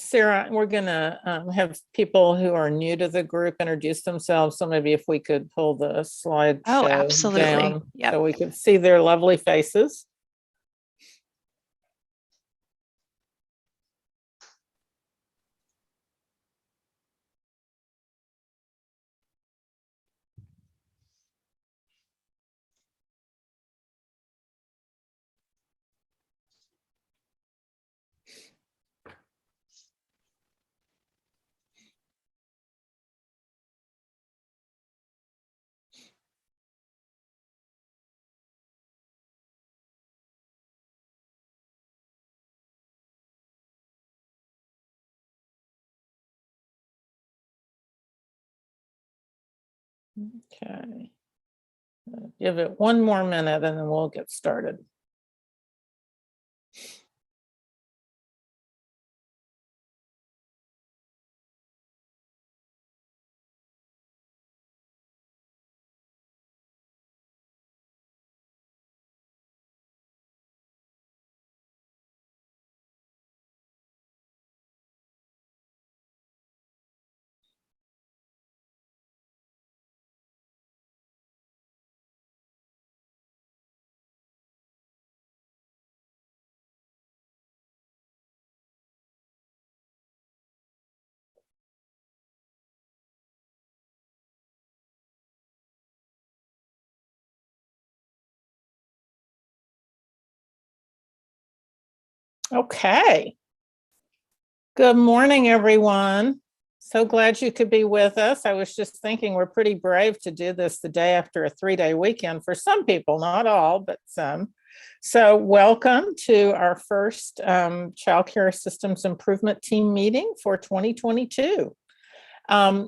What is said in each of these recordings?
Sarah, we're going to have people who are new to the group introduce themselves. So maybe if we could pull the slideshow absolutely. down Yep. so we could see their lovely faces. Okay. Give it one more minute and then we'll get started. Okay. Good morning, everyone. So glad you could be with us. I was just thinking we're pretty brave to do this the day after a 3-day weekend for some people, not all, but some. So welcome to our first Child Care Systems Improvement Team meeting for 2022.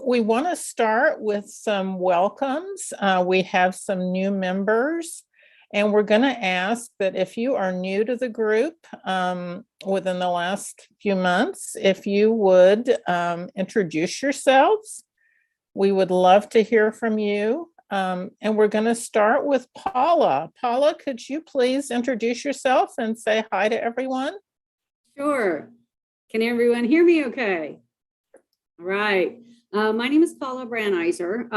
We want to start with some welcomes. We have some new members. And we're going to ask that if you are new to the group within the last few months, if you would introduce yourselves. We would love to hear from you. And we're going to start with Paula. Paula, could you please introduce yourself and say hi to everyone? Sure. Can everyone hear me okay? All right. My name is Paula Branizer.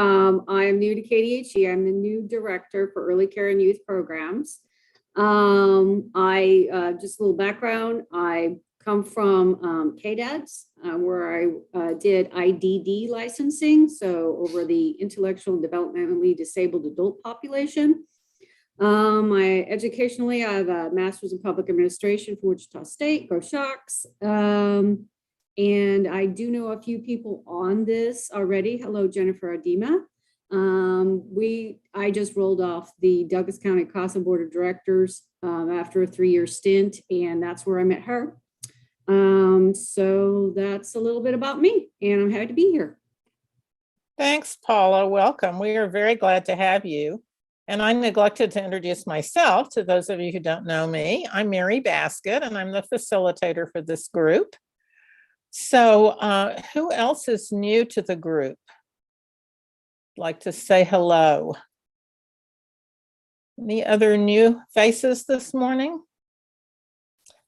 I am new to KDHE. I'm the new director for early care and youth programs. Just a little background. I come from KDADS, where I did IDD licensing, so over the intellectual and developmentally disabled adult population. Educationally, I have a master's in public administration from Wichita State, go Sharks. And I do know a few people on this already. Hello, Jennifer Adima. I just rolled off the Douglas County CASA Board of Directors after a 3-year stint, and that's where I met her. So that's a little bit about me, and I'm happy to be here. Thanks, Paula. Welcome. We are very glad to have you. And I neglected to introduce myself to those of you who don't know me. I'm Mary Baskett, and I'm the facilitator for this group. So who else is new to the group? Like to say hello. Any other new faces this morning?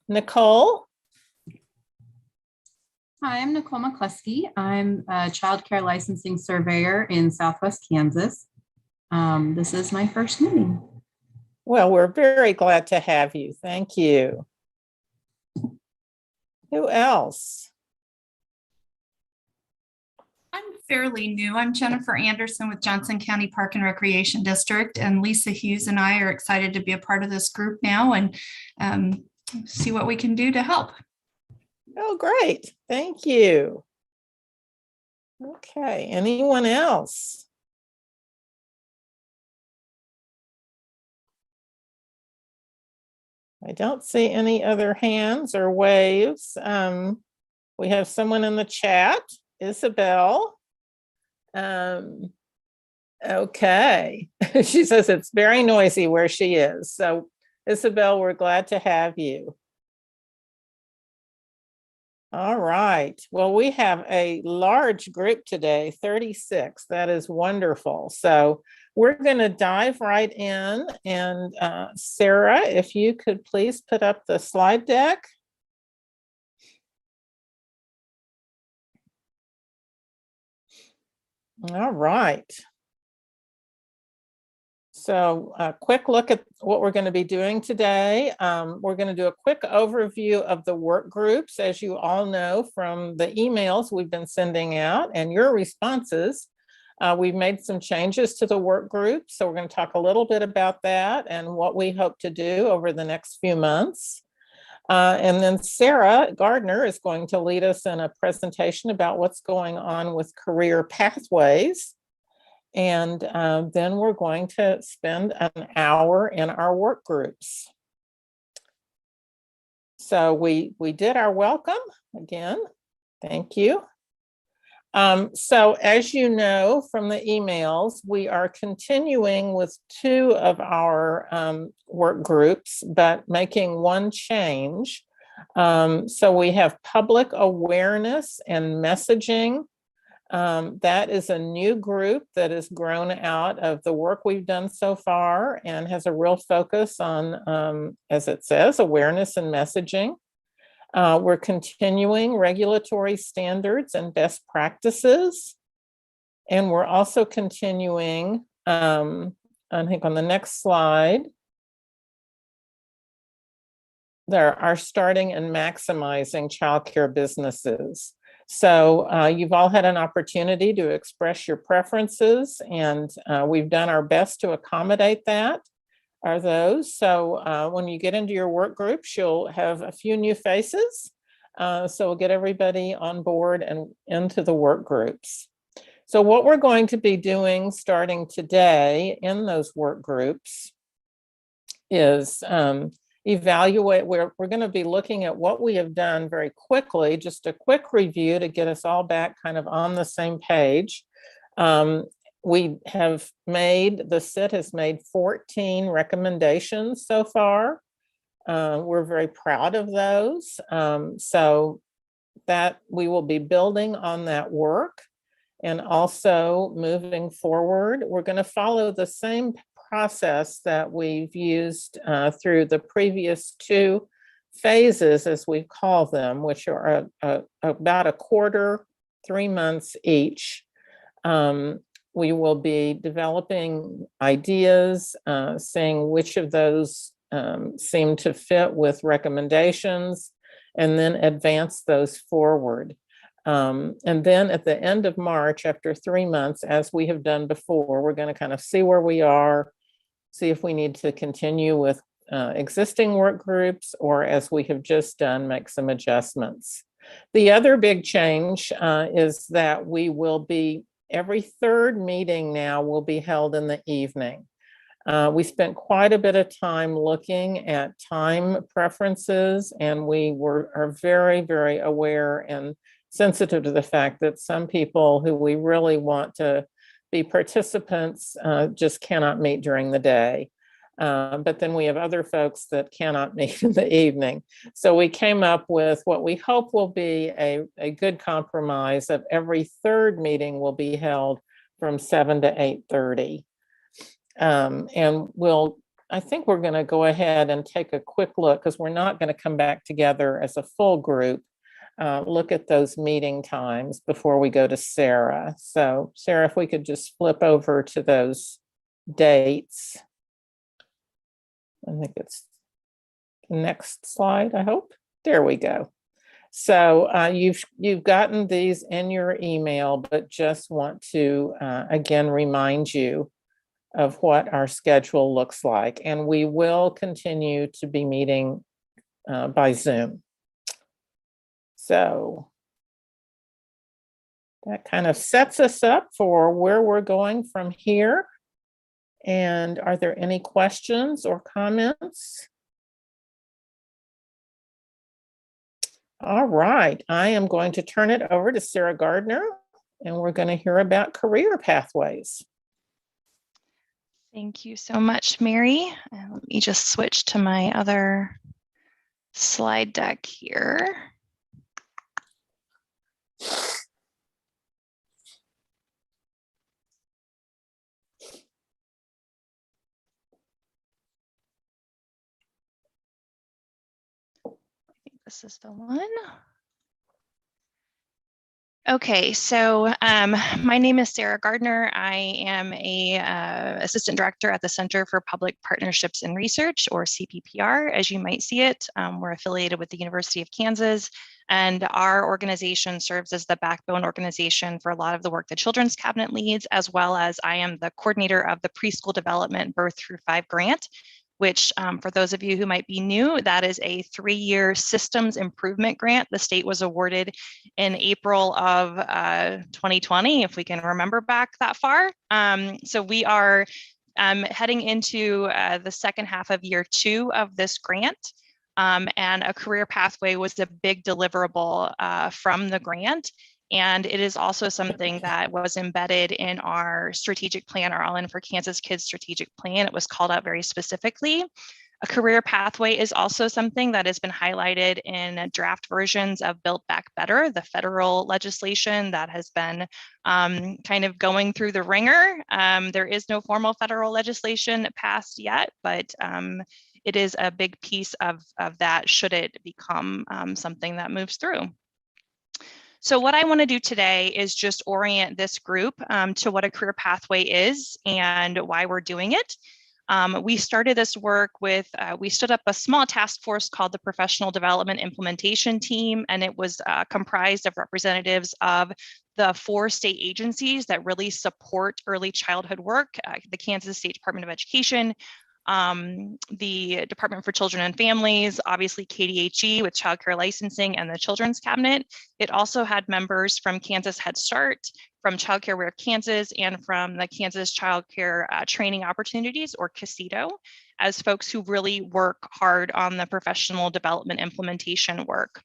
Nicole? Hi, I'm Nicole McCluskey. I'm a child care licensing surveyor in Southwest Kansas. This is my first meeting. Well, we're very glad to have you. Thank you. Who else? I'm fairly new. I'm Jennifer Anderson with Johnson County Park and Recreation District, and Lisa Hughes and I are excited to be a part of this group now and see what we can do to help. Oh, great. Thank you. Okay, anyone else? I don't see any other hands or waves. We have someone in the chat, Isabel. Okay, she says it's very noisy where she is. So Isabel, we're glad to have you. All right, well, we have a large group today, 36. That is wonderful. So we're going to dive right in. And Sarah, if you could please put up the slide deck. All right. So a quick look at what we're going to be doing today. We're going to do a quick overview of the work groups. As you all know from the emails we've been sending out and your responses, we've made some changes to the work group. So we're going to talk a little bit about that and what we hope to do over the next few months. And then Sarah Gardner is going to lead us in a presentation about what's going on with career pathways. And then we're going to spend an hour in our work groups. So we did our welcome again. Thank you. So as you know from the emails, we are continuing with 2 of our work groups, but making one change. So we have public awareness and messaging. That is a new group that has grown out of the work we've done so far and has a real focus on, as it says, awareness and messaging. We're continuing regulatory standards and best practices. And we're also continuing, I think on the next slide, there are starting and maximizing childcare businesses. So you've all had an opportunity to express your preferences, and we've done our best to accommodate that. Are those. So when you get into your work groups, you'll have a few new faces. So we'll get everybody on board and into the work groups. So what we're going to be doing starting today in those work groups is evaluate. We're going to be looking at what we have done very quickly, just a quick review to get us all back kind of on the same page. We have made, the CCSIT has made 14 recommendations so far. We're very proud of those. So that we will be building on that work and also moving forward. We're going to follow the same process that we've used through the previous 2 phases, as we call them, which are about a quarter, 3 months each. We will be developing ideas, seeing which of those seem to fit with recommendations, and then advance those forward. And then at the end of March, after 3 months, as we have done before, we're going to kind of see where we are, see if we need to continue with existing work groups, or as we have just done, make some adjustments. The other big change is that we will be every 3rd meeting now will be held in the evening. We spent quite a bit of time looking at time preferences, and we are very, very aware and sensitive to the fact that some people who we really want to be participants just cannot meet during the day. But then we have other folks that cannot meet in the evening. So we came up with what we hope will be a good compromise of every 3rd meeting will be held from 7 to 8:30. And I think we're going to go ahead and take a quick look, because we're not going to come back together as a full group. Look at those meeting times before we go to Sarah. So Sarah, if we could just flip over to those dates. I think it's the next slide, I hope. There we go. So you've gotten these in your email, but just want to again remind you of what our schedule looks like. And we will continue to be meeting by Zoom. So that kind of sets us up for where we're going from here. And are there any questions or comments? All right, I am going to turn it over to Sarah Gardner, and we're going to hear about career pathways. Thank you so much, Mary. Let me just switch to my other slide deck here. I think this is the one. Okay, so my name is Sarah Gardner. I am a assistant director at the Center for Public Partnerships and Research, or CPPR, as you might see it. We're affiliated with the University of Kansas, and our organization serves as the backbone organization for a lot of the work the Children's Cabinet leads, as well as I am the coordinator of the Preschool Development Birth Through 5 grant, which for those of you who might be new, that is a 3-year systems improvement grant. The state was awarded in April of 2020, if we can remember back that far. So we are heading into the second half of year 2 of this grant. And a career pathway was a big deliverable from the grant. And it is also something that was embedded in our strategic plan, our All In for Kansas Kids strategic plan. It was called out very specifically. A career pathway is also something that has been highlighted in draft versions of Build Back Better, the federal legislation that has been kind of going through the ringer. There is no formal federal legislation passed yet, but it is a big piece of that should it become something that moves through. So what I want to do today is just orient this group to what a career pathway is and why we're doing it. We started this work with, we stood up a small task force called the Professional Development Implementation Team, and it was comprised of representatives of the 4 state agencies that really support early childhood work, the Kansas State Department of Education, the Department for Children and Families, obviously KDHE with Child Care Licensing, and the Children's Cabinet. It also had members from Kansas Head Start, from Child Care Aware Kansas, and from the Kansas Child Care Training Opportunities, or CCSIT, as folks who really work hard on the professional development implementation work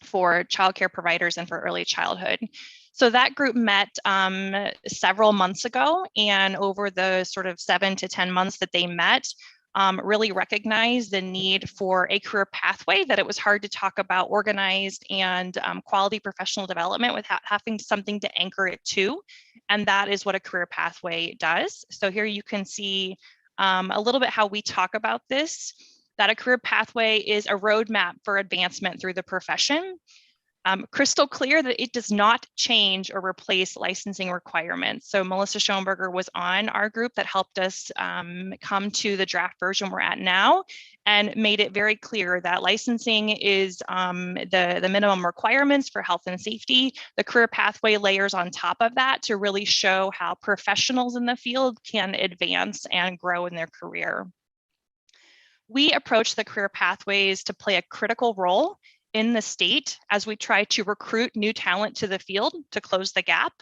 for childcare providers and for early childhood. So that group met several months ago, and over the sort of 7 to 10 months that they met, really recognized the need for a career pathway, that it was hard to talk about organized and quality professional development without having something to anchor it to. And that is what a career pathway does. So here you can see a little bit how we talk about this, that a career pathway is a roadmap for advancement through the profession. Crystal clear that it does not change or replace licensing requirements. So Melissa Schoenberger was on our group that helped us come to the draft version we're at now, and made it very clear that licensing is the minimum requirements for health and safety. The career pathway layers on top of that to really show how professionals in the field can advance and grow in their career. We approach the career pathways to play a critical role in the state as we try to recruit new talent to the field to close the gap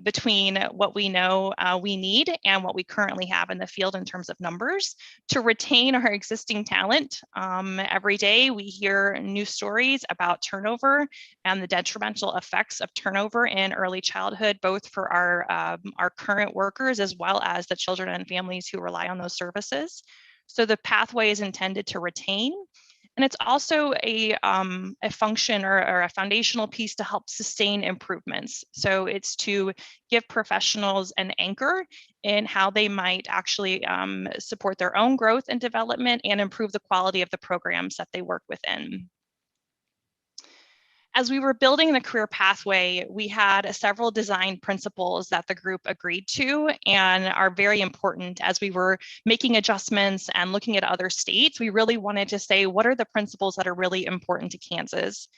between what we know we need and what we currently have in the field in terms of numbers. To retain our existing talent, every day we hear new stories about turnover and the detrimental effects of turnover in early childhood, both for our current workers as well as the children and families who rely on those services. So the pathway is intended to retain. And it's also a function or a foundational piece to help sustain improvements. So it's to give professionals an anchor in how they might actually support their own growth and development and improve the quality of the programs that they work within. As we were building the career pathway, we had several design principles that the group agreed to and are very important as we were making adjustments and looking at other states. We really wanted to say, what are the principles that are really important to Kansas?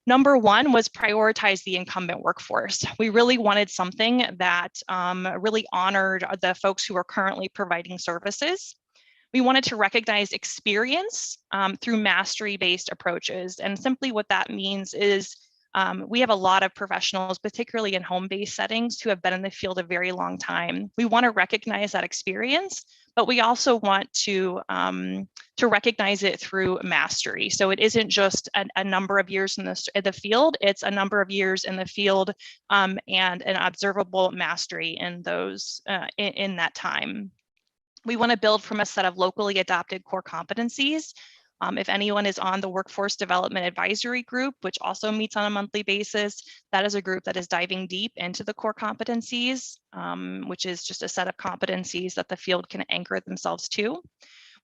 Number 1 was prioritize the incumbent workforce. We really wanted something that really honored the folks who are currently providing services. We wanted to recognize experience through mastery-based approaches. And simply what that means is we have a lot of professionals, particularly in home-based settings, who have been in the field a very long time. We want to recognize that experience, but we also want to recognize it through mastery. So it isn't just a number of years in the field, it's a number of years in the field and an observable mastery in those in that time. We want to build from a set of locally adopted core competencies. If anyone is on the Workforce Development Advisory Group, which also meets on a monthly basis, that is a group that is diving deep into the core competencies, which is just a set of competencies that the field can anchor themselves to.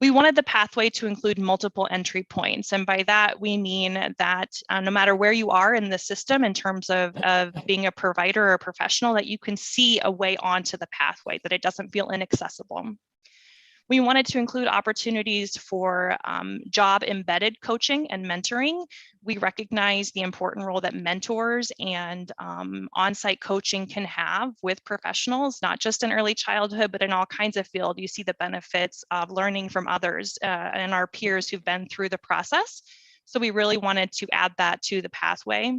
We wanted the pathway to include multiple entry points. And by that, we mean that no matter where you are in the system in terms of being a provider or a professional, that you can see a way onto the pathway, that it doesn't feel inaccessible. We wanted to include opportunities for job embedded coaching and mentoring. We recognize the important role that mentors and on-site coaching can have with professionals, not just in early childhood, but in all kinds of fields. You see the benefits of learning from others and our peers who've been through the process. So we really wanted to add that to the pathway.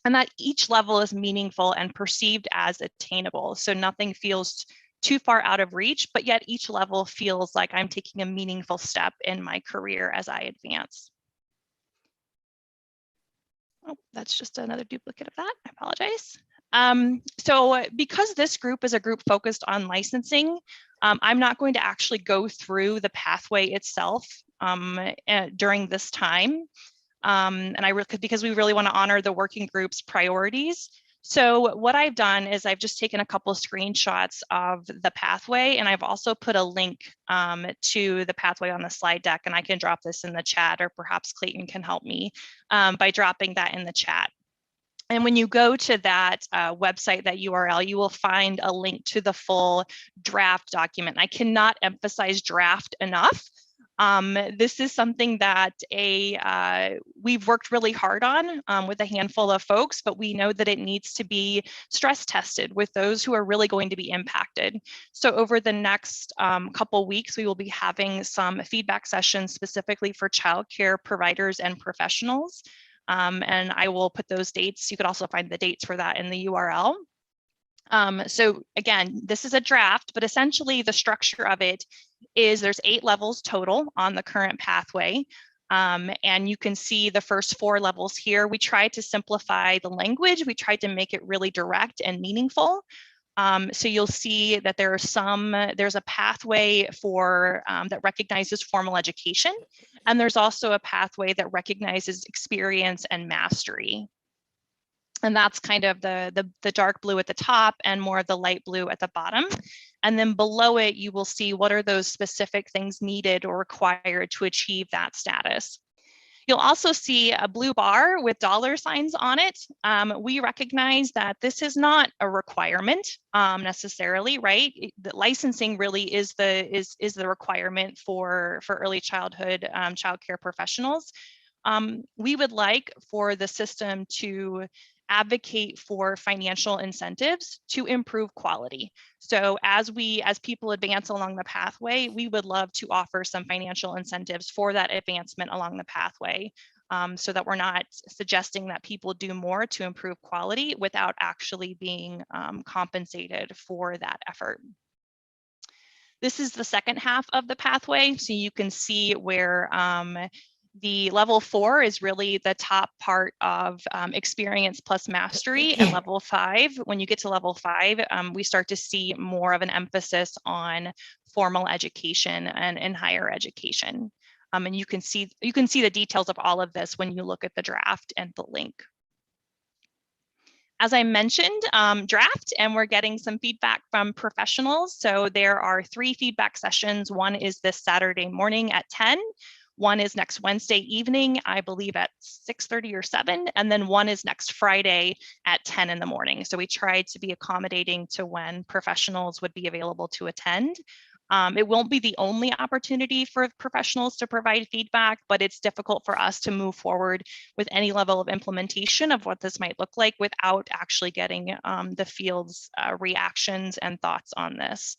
And that each level is meaningful and perceived as attainable. So nothing feels too far out of reach, but yet each level feels like I'm taking a meaningful step in my career as I advance. Oh, that's just another duplicate of that. I apologize. So because this group is a group focused on licensing, I'm not going to actually go through the pathway itself during this time. Because we really want to honor the working group's priorities. So what I've done is I've just taken a couple of screenshots of the pathway, and I've also put a link to the pathway on the slide deck, and I can drop this in the chat, or perhaps Clayton can help me by dropping that in the chat. And when you go to that website, that URL, you will find a link to the full draft document. I cannot emphasize draft enough. This is something that we've worked really hard on with a handful of folks, but we know that it needs to be stress tested with those who are really going to be impacted. So over the next couple weeks, we will be having some feedback sessions specifically for childcare providers and professionals. And I will put those dates. You could also find the dates for that in the URL. So again, this is a draft, but essentially the structure of it is there's 8 levels total on the current pathway. And you can see the first 4 levels here. We tried to simplify the language. We tried to make it really direct and meaningful. So you'll see that there's a pathway for that recognizes formal education. And there's also a pathway that recognizes experience and mastery. And that's kind of the dark blue at the top and more of the light blue at the bottom. And then below it, you will see what are those specific things needed or required to achieve that status. You'll also see a blue bar with dollar signs on it. We recognize that this is not a requirement necessarily, right? The licensing really is the requirement for early childhood childcare professionals. We would like for the system to advocate for financial incentives to improve quality. So as people advance along the pathway, we would love to offer some financial incentives for that advancement along the pathway, so that we're not suggesting that people do more to improve quality without actually being compensated for that effort. This is the second half of the pathway. So you can see where the level 4 is really the top part of experience plus mastery, and level 5, when you get to level 5, we start to see more of an emphasis on formal education and higher education. And you can see the details of all of this when you look at the draft and the link. As I mentioned, draft, and we're getting some feedback from professionals. So there are 3 feedback sessions. One is this Saturday morning at 10. One is next Wednesday evening, I believe at 6:30 or 7, and then one is next Friday at 10 in the morning. So we tried to be accommodating to when professionals would be available to attend. It won't be the only opportunity for professionals to provide feedback, but it's difficult for us to move forward with any level of implementation of what this might look like without actually getting the field's reactions and thoughts on this.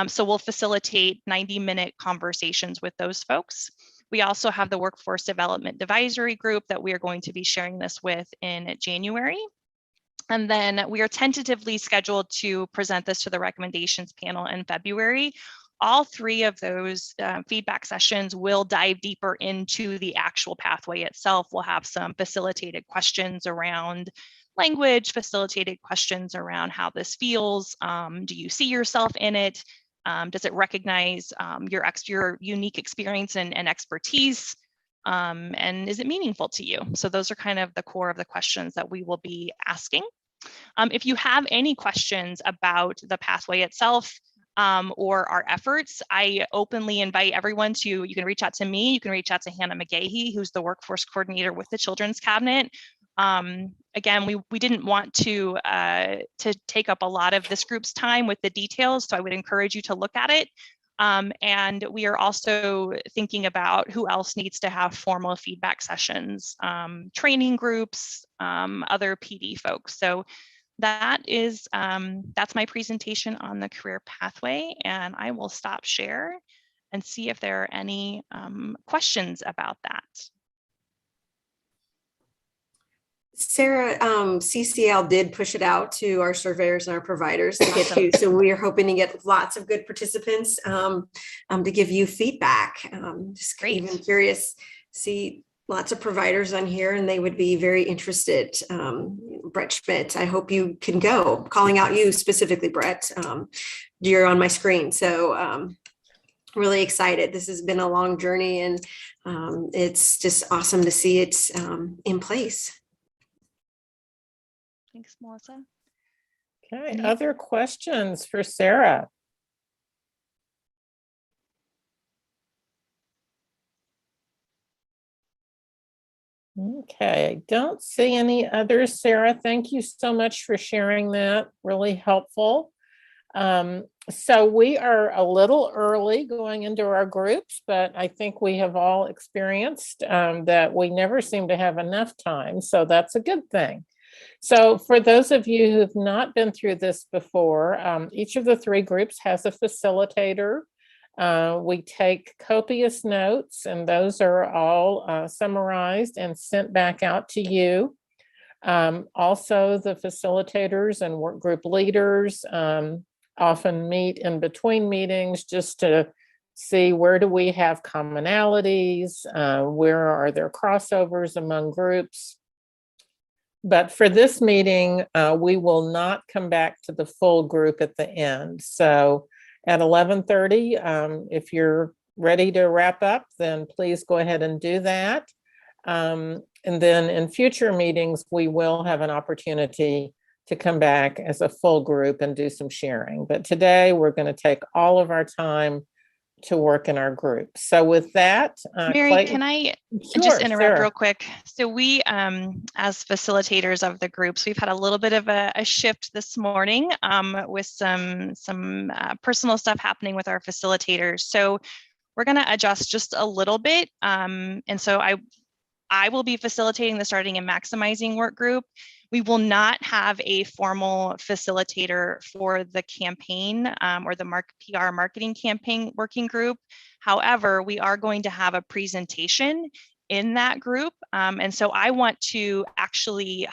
So we'll facilitate 90-minute conversations with those folks. We also have the Workforce Development Advisory Group that we are going to be sharing this with in January. And then we are tentatively scheduled to present this to the recommendations panel in February. All 3 of those feedback sessions will dive deeper into the actual pathway itself. We'll have some facilitated questions around language, facilitated questions around how this feels. Do you see yourself in it? Does it recognize your unique experience and expertise? And is it meaningful to you? So those are kind of the core of the questions that we will be asking. If you have any questions about the pathway itself, or our efforts, I openly invite everyone to, you can reach out to me, you can reach out to Hannah McGahey, who's the workforce coordinator with the Children's Cabinet. Again, we didn't want to take up a lot of this group's time with the details, so I would encourage you to look at it. And we are also thinking about who else needs to have formal feedback sessions, training groups, other PD folks. So that's my presentation on the career pathway, and I will stop share and see if there are any questions about that. Sarah, CCL did push it out to our surveyors and our providers to get Awesome. to. So we are hoping to get lots of good participants to give you feedback. Just Great. even curious, see lots of providers on here and they would be very interested. Brett Schmidt, I hope you can go. Calling out you specifically, Brett. You're on my screen. So really excited. This has been a long journey and it's just awesome to see it in place. Thanks, Melissa. Okay, other questions for Sarah? Okay, I don't see any others. Sarah, thank you so much for sharing that. Really helpful. So we are a little early going into our groups, but I think we have all experienced that we never seem to have enough time. So that's a good thing. So for those of you who have not been through this before, each of the three groups has a facilitator. We take copious notes and those are all summarized and sent back out to you. Also, the facilitators and work group leaders often meet in between meetings just to see where do we have commonalities, where are there crossovers among groups. But for this meeting, we will not come back to the full group at the end. So at 11:30, if you're ready to wrap up, then please go ahead and do that. And then in future meetings, we will have an opportunity to come back as a full group and do some sharing. But today we're going to take all of our time to work in our group. So with that, Mary, Clayton, can I sure, just interrupt Sarah. real quick? So we, as facilitators of the groups, we've had a little bit of a shift this morning with some personal stuff happening with our facilitators. So we're going to adjust just a little bit. And so I will be facilitating the Starting and Maximizing work group. We will not have a formal facilitator for the campaign or the PR marketing campaign working group. However, we are going to have a presentation in that group. And so I want to actually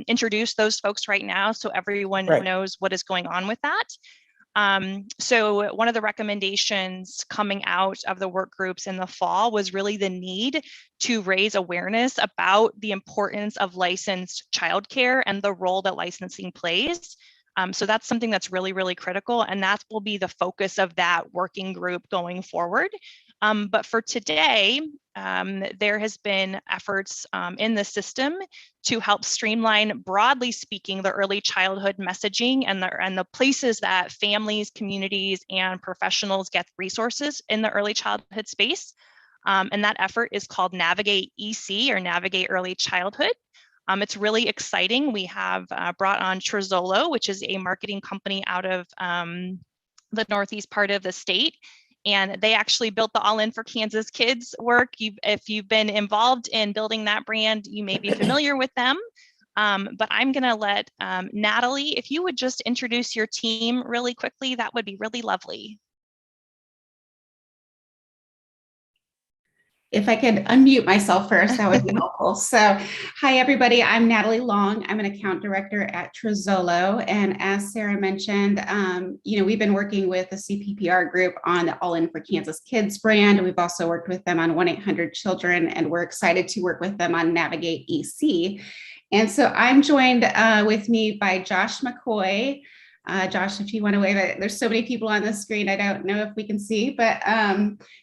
introduce those folks right now so everyone knows what is going on with that. So one of the recommendations coming out of the work groups in the fall was really the need to raise awareness about the importance of licensed childcare and the role that licensing plays. So that's something that's really, really critical, and that will be the focus of that working group going forward. But for today, there has been efforts in the system to help streamline, broadly speaking, the early childhood messaging and the places that families, communities, and professionals get resources in the early childhood space. And that effort is called Navigate EC, or Navigate Early Childhood. It's really exciting. We have brought on Trezolo, which is a marketing company out of the northeast part of the state. And they actually built the All In for Kansas Kids work. If you've been involved in building that brand, you may be familiar with them. But I'm going to let Natalie, if you would just introduce your team really quickly, that would be really lovely. If I could unmute myself first, that would be helpful. So hi, everybody. I'm Natalie Long. I'm an account director at Trezolo. And as Sarah mentioned, we've been working with the CPPR group on the All In for Kansas Kids brand. We've also worked with them on 1-800-CHILDREN, and we're excited to work with them on Navigate EC. And so I'm joined with me by Josh McCoy, Josh, if you want to wave it, there's so many people on the screen. I don't know if we can see, but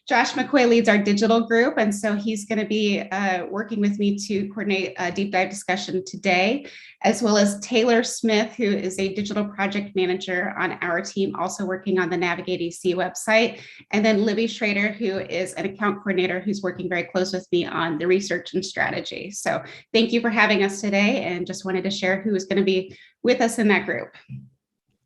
Josh McCoy leads our digital group. And so he's going to be working with me to coordinate a deep dive discussion today, as well as Taylor Smith, who is a digital project manager on our team, also working on the Navigate EC website. And then Libby Schrader, who is an account coordinator who's working very close with me on the research and strategy. So thank you for having us today, and just wanted to share who is going to be with us in that group.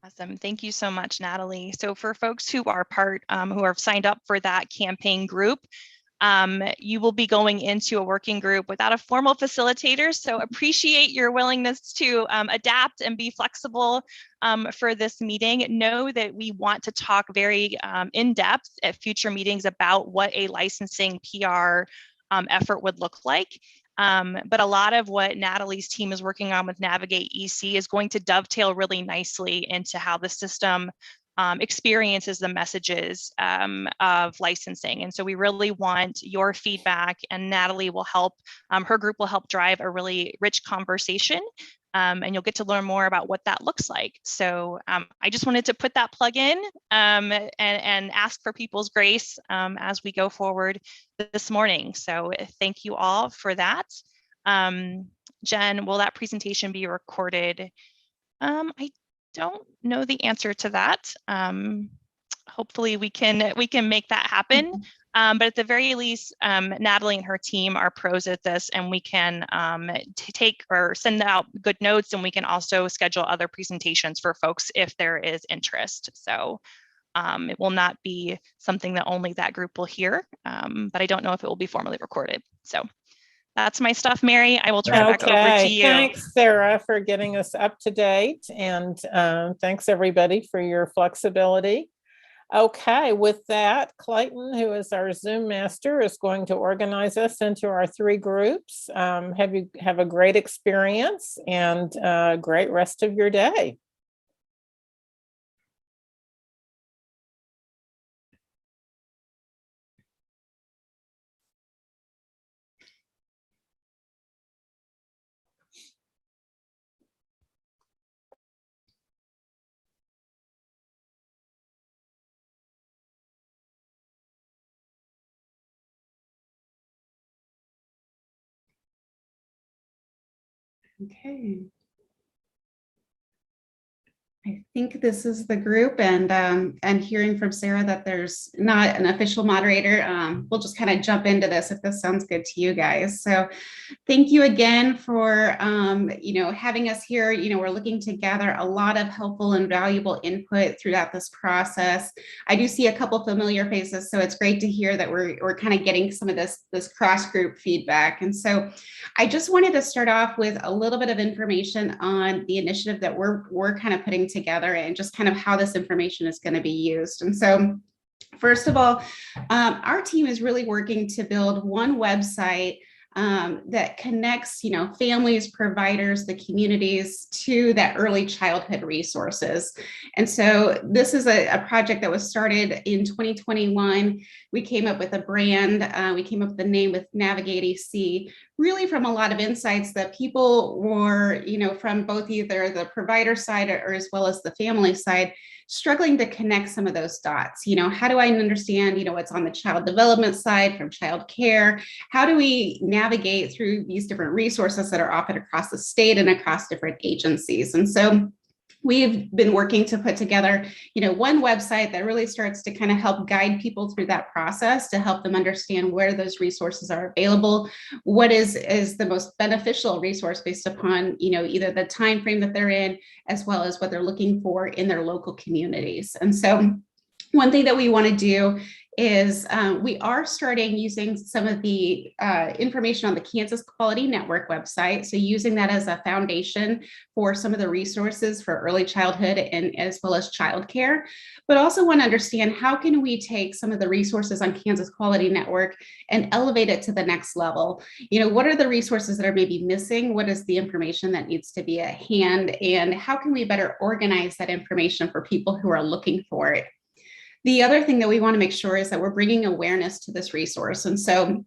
Awesome. Thank you so much, Natalie. So for folks who are who are signed up for that campaign group, you will be going into a working group without a formal facilitator. So appreciate your willingness to adapt and be flexible for this meeting. Know that we want to talk very in depth at future meetings about what a licensing PR effort would look like. But a lot of what Natalie's team is working on with Navigate EC is going to dovetail really nicely into how the system experiences the messages of licensing. And so we really want your feedback, and Natalie will help, her group will help drive a really rich conversation. And you'll get to learn more about what that looks like. So I just wanted to put that plug in and ask for people's grace as we go forward this morning. So thank you all for that. Jen, will that presentation be recorded? I don't know the answer to that. Hopefully we can make that happen. But at the very least, Natalie and her team are pros at this, and we can take or send out good notes, and we can also schedule other presentations for folks if there is interest. So it will not be something that only that group will hear, but I don't know if it will be formally recorded. So that's my stuff, Mary. I will turn it back over to you. Thanks, Sarah, for getting us up to date. And thanks, everybody, for your flexibility. Okay, with that, Clayton, who is our Zoom master, is going to organize us into our 3 groups. Have a great experience and a great rest of your day. Okay. I think this is the group, and hearing from Sarah that there's not an official moderator, we'll just kind of jump into this if this sounds good to you guys. So thank you again for having us here. We're looking to gather a lot of helpful and valuable input throughout this process. I do see a couple familiar faces, so it's great to hear that we're kind of getting some of this cross-group feedback. And so I just wanted to start off with a little bit of information on the initiative that we're kind of putting together, and just kind of how this information is going to be used. And so first of all, our team is really working to build one website that connects, families, providers, the communities to that early childhood resources. And so this is a project that was started in 2021. We came up with a brand, we came up with the name with Navigate EC, really from a lot of insights that people were, from both either the provider side or as well as the family side, struggling to connect some of those dots. How do I understand, what's on the child development side from child care? How do we navigate through these different resources that are offered across the state and across different agencies? And so we've been working to put together, one website that really starts to kind of help guide people through that process, to help them understand where those resources are available, what is the most beneficial resource based upon, either the time frame that they're in, as well as what they're looking for in their local communities. And so one thing that we want to do is we are starting using some of the information on the Kansas Quality Network website. So using that as a foundation for some of the resources for early childhood and as well as childcare, but also want to understand how can we take some of the resources on Kansas Quality Network and elevate it to the next level. What are the resources that are maybe missing? What is the information that needs to be at hand? And how can we better organize that information for people who are looking for it? The other thing that we want to make sure is that we're bringing awareness to this resource. And so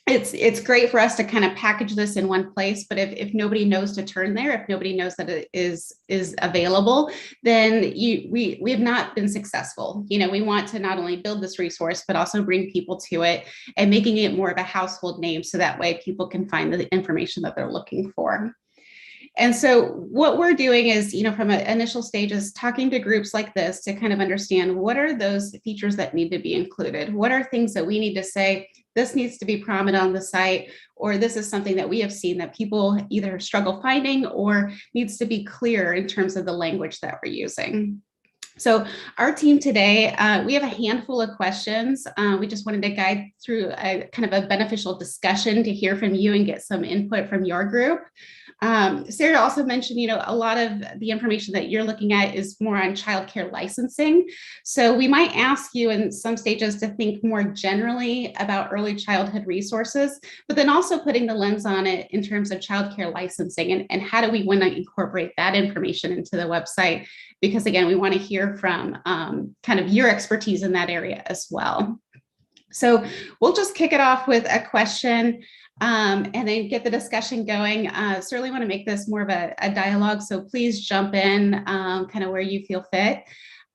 it's great for us to kind of package this in one place, but if nobody knows to turn there, if nobody knows that it is available, then we have not been successful. You know, we want to not only build this resource, but also bring people to it and making it more of a household name, so that way people can find the information that they're looking for. And so what we're doing is, you know, from an initial stage is talking to groups like this to kind of understand what are those features that need to be included? What are things that we need to say, this needs to be prominent on the site, or this is something that we have seen that people either struggle finding or needs to be clear in terms of the language that we're using. So our team today, we have a handful of questions. We just wanted to guide through a kind of a beneficial discussion to hear from you and get some input from your group. Sarah also mentioned, you know, a lot of the information that you're looking at is more on childcare licensing. So we might ask you in some stages to think more generally about early childhood resources, but then also putting the lens on it in terms of childcare licensing and how do we want to incorporate that information into the website? Because again, we want to hear from kind of your expertise in that area as well. So we'll just kick it off with a question and then get the discussion going. Certainly want to make this more of a dialogue, so please jump in kind of where you feel fit.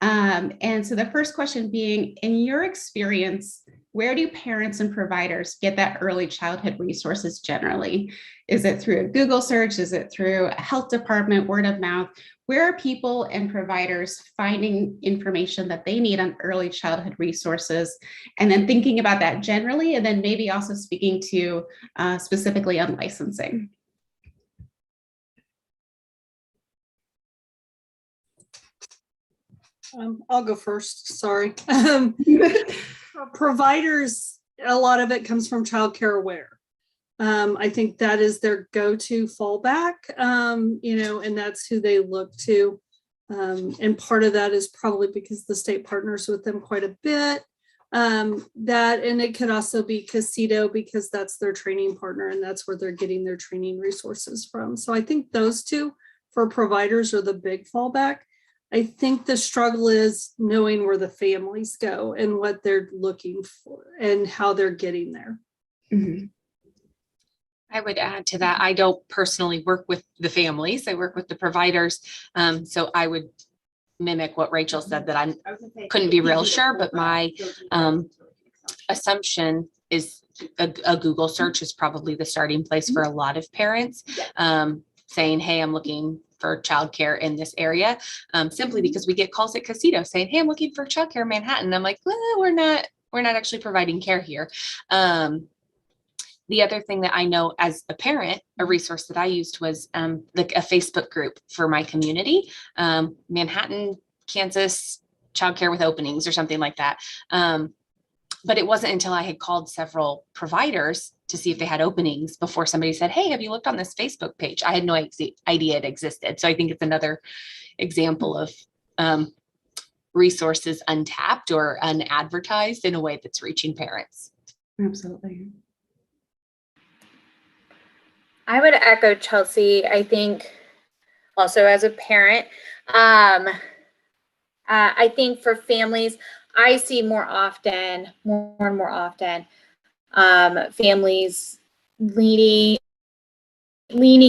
And so the first question being, in your experience, where do parents and providers get that early childhood resources generally? Is it through a Google search? Is it through a health department, word of mouth? Where are people and providers finding information that they need on early childhood resources? And then thinking about that generally, and then maybe also speaking to specifically on licensing. I'll go first, sorry. Providers, a lot of it comes from Child Care Aware. I think that is their go-to fallback, you know, and that's who they look to. And part of that is probably because the state partners with them quite a bit. And it could also be CCSIT, because that's their training partner and that's where they're getting their training resources from. So I think those two for providers are the big fallback. I think the struggle is knowing where the families go and what they're looking for and how they're getting there. Mm-hmm. I would add to that, I don't personally work with the families, I work with the providers. So I would mimic what Rachel said, that I couldn't be real sure, but my assumption is a Google search is probably the starting place for a lot of parents, saying, hey, I'm looking for childcare in this area, simply because we get calls at CCSIT saying, hey, I'm looking for childcare in Manhattan. I'm like, well, we're not actually providing care here. The other thing that I know as a parent, a resource that I used was like a Facebook group for my community, Manhattan, Kansas, childcare with openings or something like that. But it wasn't until I had called several providers to see if they had openings before somebody said, hey, have you looked on this Facebook page? I had no idea it existed. So I think it's another example of resources untapped or unadvertised in a way that's reaching parents. Absolutely. I would echo Chelsea. I think also as a parent, I think for families, I see more and more often, families leaning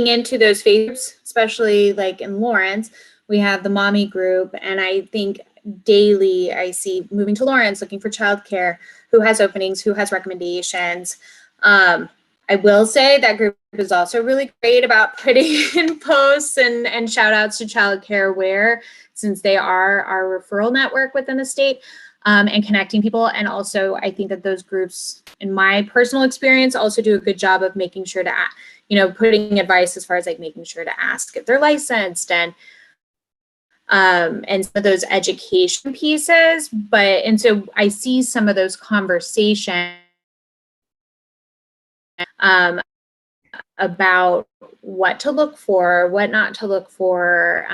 into those favors, especially like in Lawrence, we have the mommy group. And I think daily I see moving to Lawrence, looking for childcare, who has openings, who has recommendations. I will say that group is also really great about putting in posts and shout outs to Child Care Aware, since they are our referral network within the state, and connecting people. And also I think that those groups, in my personal experience, also do a good job of making sure to, you know, putting advice as far as like making sure to ask if they're licensed and some of those education pieces. And so I see some of those conversations about what to look for, what not to look for,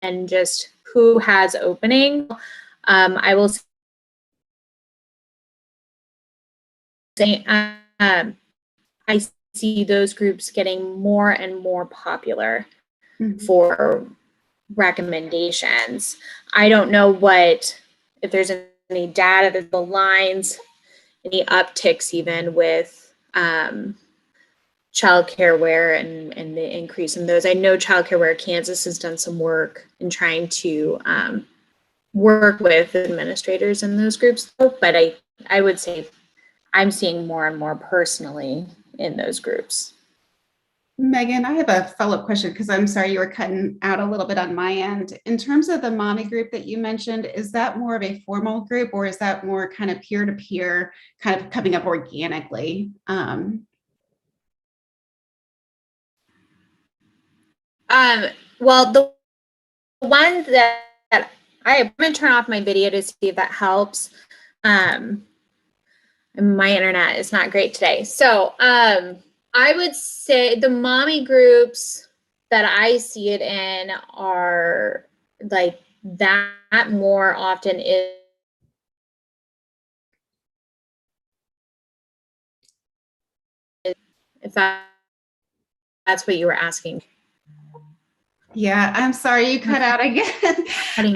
and just who has opening. I will say I see those groups getting more and more popular for recommendations. I don't know if there's any data that aligns any upticks even with childcare wear and the increase in those. I know Childcare Wear Kansas has done some work in trying to work with administrators in those groups, but I would say I'm seeing more and more personally in those groups. Megan, I have a follow-up question because I'm sorry you were cutting out a little bit on my end. In terms of the mommy group that you mentioned, is that more of a formal group or is that more kind of peer-to-peer, kind of coming up organically? Well, the one that I'm going to turn off my video to see if that helps. My internet is not great today. So I would say the mommy groups that I see it in are like that more often is. If that's what you were asking. Yeah, I'm sorry you cut out again. I'm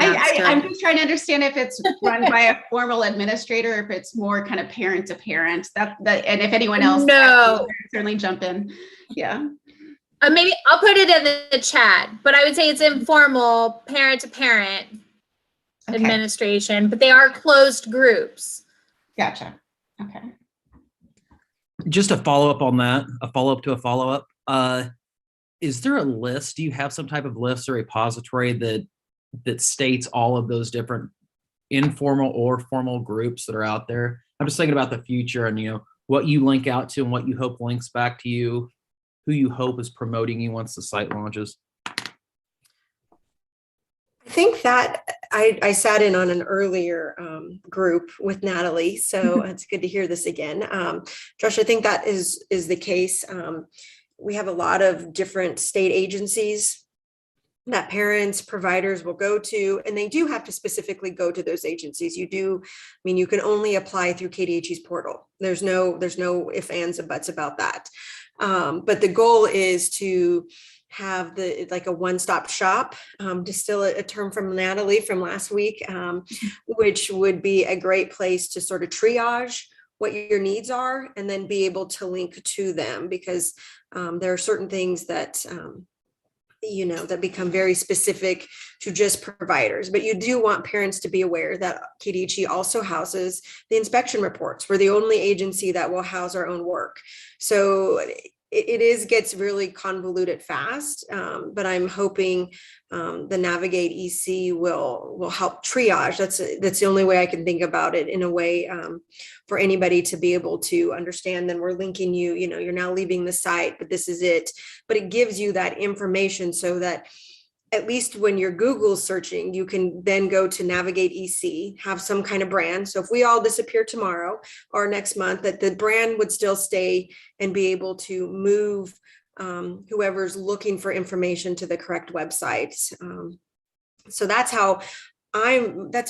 just trying to understand if it's run by a formal administrator, or if it's more kind of parent to parent. That and if anyone else, no, certainly jump in. Yeah. Maybe I'll put it in the chat, but I would say it's informal, parent to parent administration, but they are closed groups. Gotcha. Okay. Just a follow-up on that, a follow-up to a follow-up. Is there a list? Do you have some type of list or repository that states all of those different informal or formal groups that are out there? I'm just thinking about the future and, you know, what you link out to and what you hope links back to you, who you hope is promoting you once the site launches. I think that I sat in on an earlier group with Natalie, so it's good to hear this again. Josh, I think that is the case. We have a lot of different state agencies that parents, providers will go to, and they do have to specifically go to those agencies. You can only apply through KDHE's portal. There's no ifs, ands, and buts about that. But the goal is to have like a one-stop shop, to steal a term from Natalie from last week, which would be a great place to sort of triage what your needs are and then be able to link to them, because there are certain things that that become very specific to just providers. But you do want parents to be aware that KDHE also houses the inspection reports. We're the only agency that will house our own work. So it gets really convoluted fast, but I'm hoping the Navigate EC will help triage. That's the only way I can think about it, in a way for anybody to be able to understand. Then we're linking you, you're now leaving the site, but this is it. But it gives you that information so that at least when you're Google searching, you can then go to Navigate EC, have some kind of brand. So if we all disappear tomorrow or next month, that the brand would still stay and be able to move whoever's looking for information to the correct website. So that's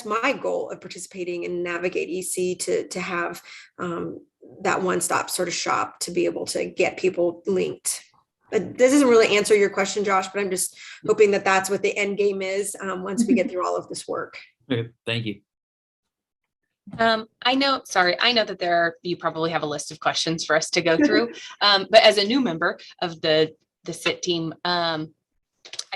my goal of participating in Navigate EC, to have that one-stop sort of shop to be able to get people linked. This doesn't really answer your question, Josh, but I'm just hoping that that's what the end game is once we get through all of this work. Okay, thank you. I know that you probably have a list of questions for us to go through, but as a new member of the CIT team, I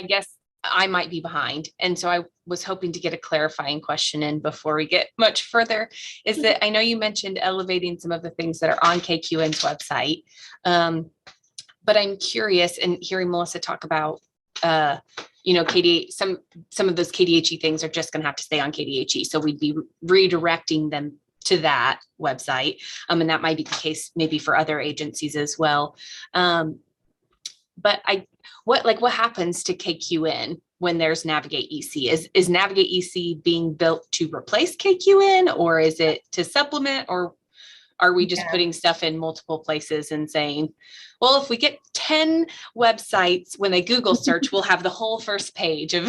guess I might be behind. And so I was hoping to get a clarifying question in before we get much further, is that I know you mentioned elevating some of the things that are on KQN's website. But I'm curious, and hearing Melissa talk about, KDHE, some of those KDHE things are just going to have to stay on KDHE. So we'd be redirecting them to that website. And that might be the case maybe for other agencies as well. But what happens to KQN when there's Navigate EC? Is Navigate EC being built to replace KQN, or is it to supplement, or are we just putting stuff in multiple places and saying, well, if we get 10 websites, when they Google search, we'll have the whole first page of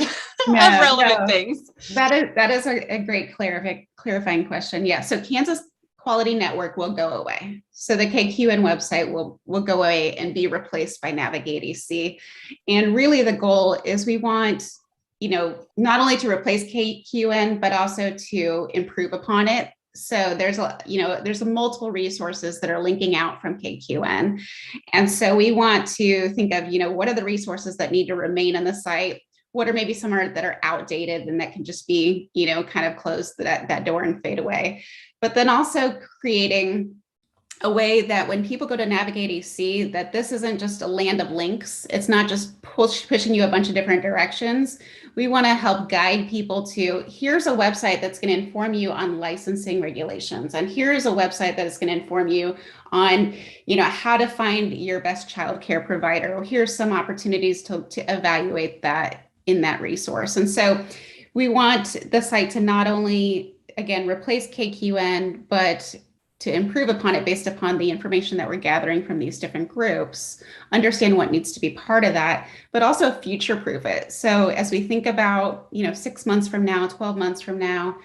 relevant things? That is a great clarifying question. Yeah. So Kansas Quality Network will go away. So the KQN website will go away and be replaced by Navigate EC. And really the goal is we want, not only to replace KQN, but also to improve upon it. So there's there's multiple resources that are linking out from KQN. And so we want to think of, what are the resources that need to remain on the site? What are maybe some that are outdated and that can just be, kind of close that door and fade away. But then also creating a way that when people go to Navigate EC, that this isn't just a land of links. It's not just pushing you a bunch of different directions. We want to help guide people to, here's a website that's going to inform you on licensing regulations. And here's a website that is going to inform you on, how to find your best childcare provider. Or here's some opportunities to evaluate that in that resource. And so we want the site to not only, again, replace KQN, but to improve upon it based upon the information that we're gathering from these different groups, understand what needs to be part of that, but also future-proof it. So as we think about, 6 months from now, 12 months from now,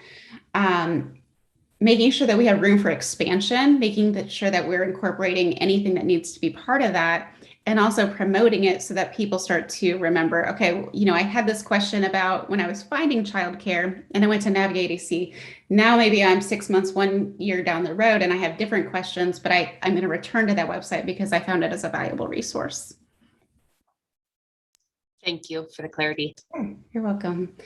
making sure that we have room for expansion, making sure that we're incorporating anything that needs to be part of that, and also promoting it so that people start to remember, okay, I had this question about when I was finding childcare and I went to Navigate EC. Now maybe I'm 6 months, 1 year down the road and I have different questions, but I'm going to return to that website because I found it as a valuable resource. Thank you for the clarity. You're welcome.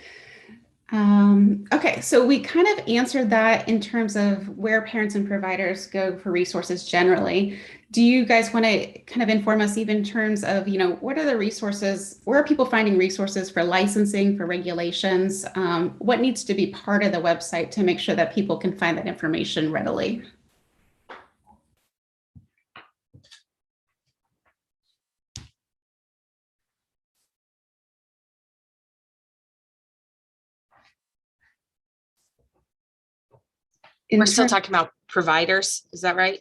Okay, so we kind of answered that in terms of where parents and providers go for resources generally. Do you guys want to kind of inform us even in terms of, what are the resources, where are people finding resources for licensing, for regulations? What needs to be part of the website to make sure that people can find that information readily? We're still talking about providers, is that right?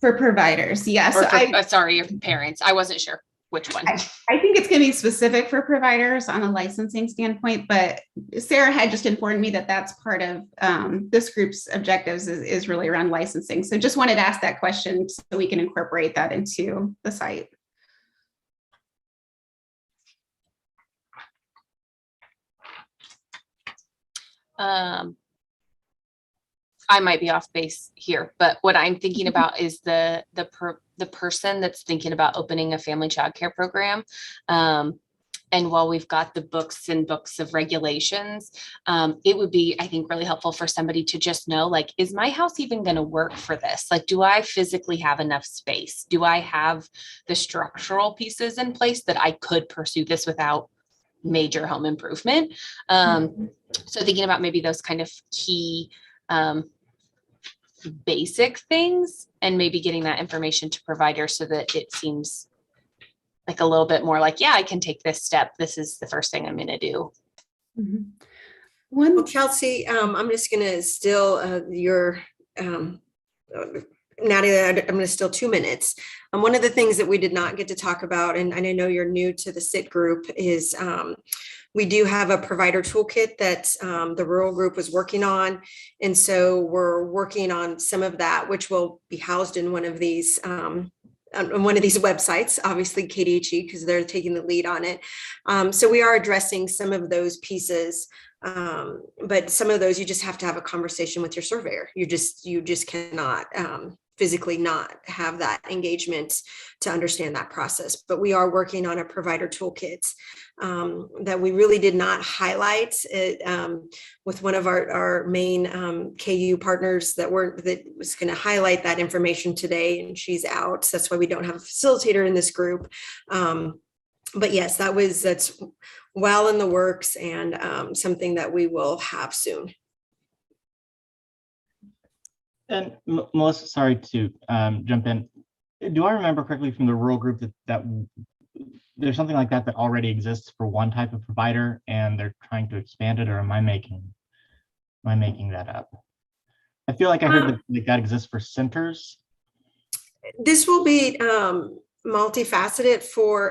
For providers, yes. Or sorry, parents. I wasn't sure which one. I think it's going to be specific for providers on a licensing standpoint, but Sarah had just informed me that that's part of this group's objectives is really around licensing. So just wanted to ask that question so we can incorporate that into the site. I might be off base here, but what I'm thinking about is the person that's thinking about opening a family childcare program. And while we've got the books and books of regulations, it would be, I think, really helpful for somebody to just know, like, is my house even going to work for this? Like, do I physically have enough space? Do I have the structural pieces in place that I could pursue this without major home improvement? So thinking about maybe those kind of key basic things and maybe getting that information to providers so that it seems like a little bit more like, yeah, I can take this step. This is the first thing I'm going to do. Mm-hmm. Well, Kelsey, I'm just going to still Nadia, I'm going to still 2 minutes. One of the things that we did not get to talk about, and I know you're new to the CCSIT group, is we do have a provider toolkit that the rural group was working on. And so we're working on some of that, which will be housed in one of these websites, obviously KDHE, because they're taking the lead on it. So we are addressing some of those pieces. But some of those, you just have to have a conversation with your surveyor. You just cannot physically not have that engagement to understand that process. But we are working on a provider toolkit that we really did not highlight with one of our main KU partners that was going to highlight that information today, and she's out. So that's why we don't have a facilitator in this group. But yes, that's well in the works and something that we will have soon. And Melissa, sorry to jump in. Do I remember correctly from the rural group that there's something like that already exists for one type of provider and they're trying to expand it, or am I making that up? I feel like I heard that exists for centers. This will be multifaceted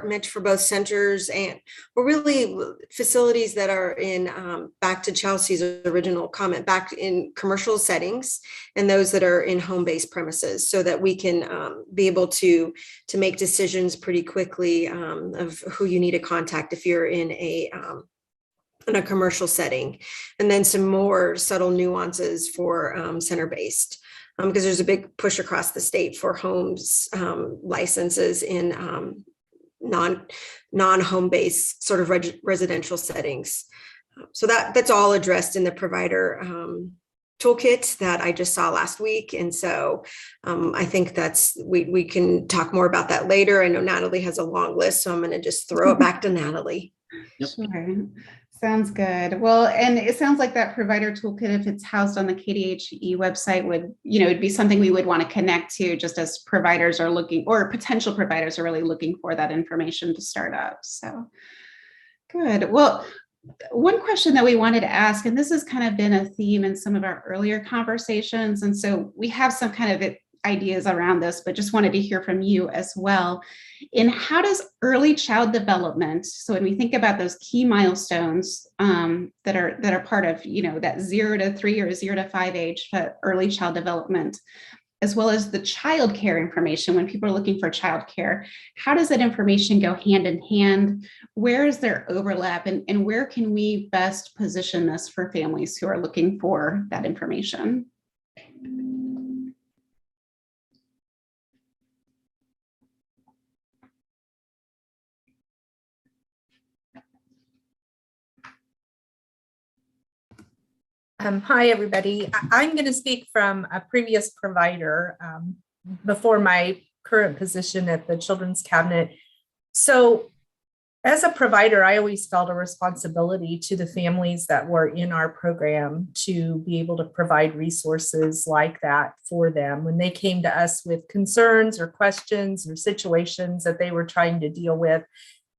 meant for both centers and really facilities that are in, back to Chelsea's original comment, back in commercial settings, and those that are in home-based premises, so that we can be able to make decisions pretty quickly of who you need to contact if you're in a in a commercial setting, and then some more subtle nuances for center-based, because there's a big push across the state for homes licenses in non-home-based sort of residential settings. So that's all addressed in the provider toolkit that I just saw last week. And so I think we can talk more about that later. I know Natalie has a long list, so I'm going to just throw it back to Natalie. Yep. Sure. Sounds good. Well, and it sounds like that provider toolkit, if it's housed on the KDHE website, it'd be something we would want to connect to just as providers are looking, or potential providers are really looking for that information to start up. So good. Well, one question that we wanted to ask, and this has kind of been a theme in some of our earlier conversations, and so we have some kind of ideas around this, but just wanted to hear from you as well. In how does early child development, so when we think about those key milestones that are part of, that 0 to 3 or 0 to 5 age, early child development, as well as the child care information, when people are looking for child care, how does that information go hand in hand? Where is there overlap, and where can we best position this for families who are looking for that information? Hi, everybody. I'm going to speak from a previous provider before my current position at the Children's Cabinet. So as a provider, I always felt a responsibility to the families that were in our program to be able to provide resources like that for them when they came to us with concerns or questions or situations that they were trying to deal with.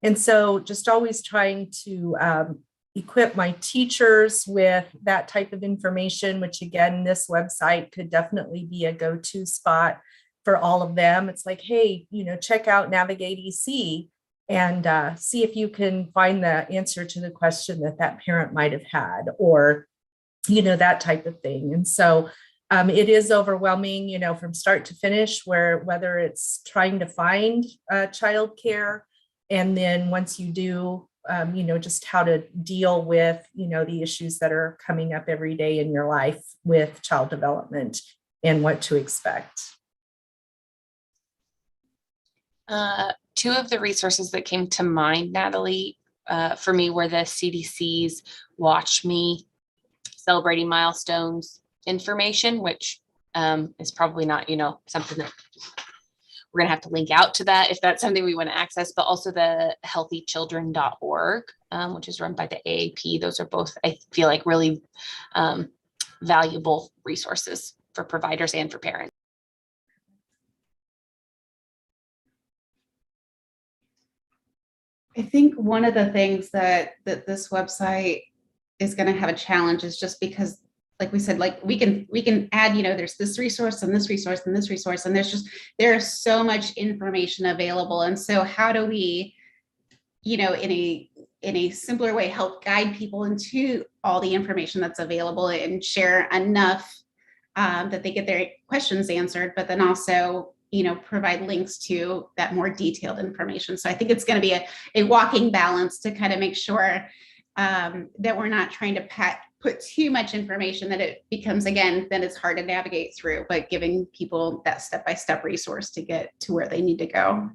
And so just always trying to equip my teachers with that type of information, which again, this website could definitely be a go-to spot for all of them. It's like, hey, check out Navigate EC and see if you can find the answer to the question that parent might have had, or, that type of thing. And so it is overwhelming, from start to finish, whether it's trying to find childcare, and then once you do, just how to deal with, the issues that are coming up every day in your life with child development and what to expect. Two of the resources that came to mind, Natalie, for me were the CDC's Watch Me Celebrating Milestones information, which is probably not, something that we're going to have to link out to that if that's something we want to access, but also the healthychildren.org, which is run by the AAP. Those are both, I feel like, really valuable resources for providers and for parents. I think one of the things that this website is going to have a challenge is just because, like we said, like we can add, there's this resource and this resource and this resource, and there's so much information available. And so how do we, in a simpler way, help guide people into all the information that's available and share enough that they get their questions answered, but then also, provide links to that more detailed information. So I think it's going to be a walking balance to kind of make sure that we're not trying to put too much information that it becomes, again, then it's hard to navigate through, but giving people that step-by-step resource to get to where they need to go.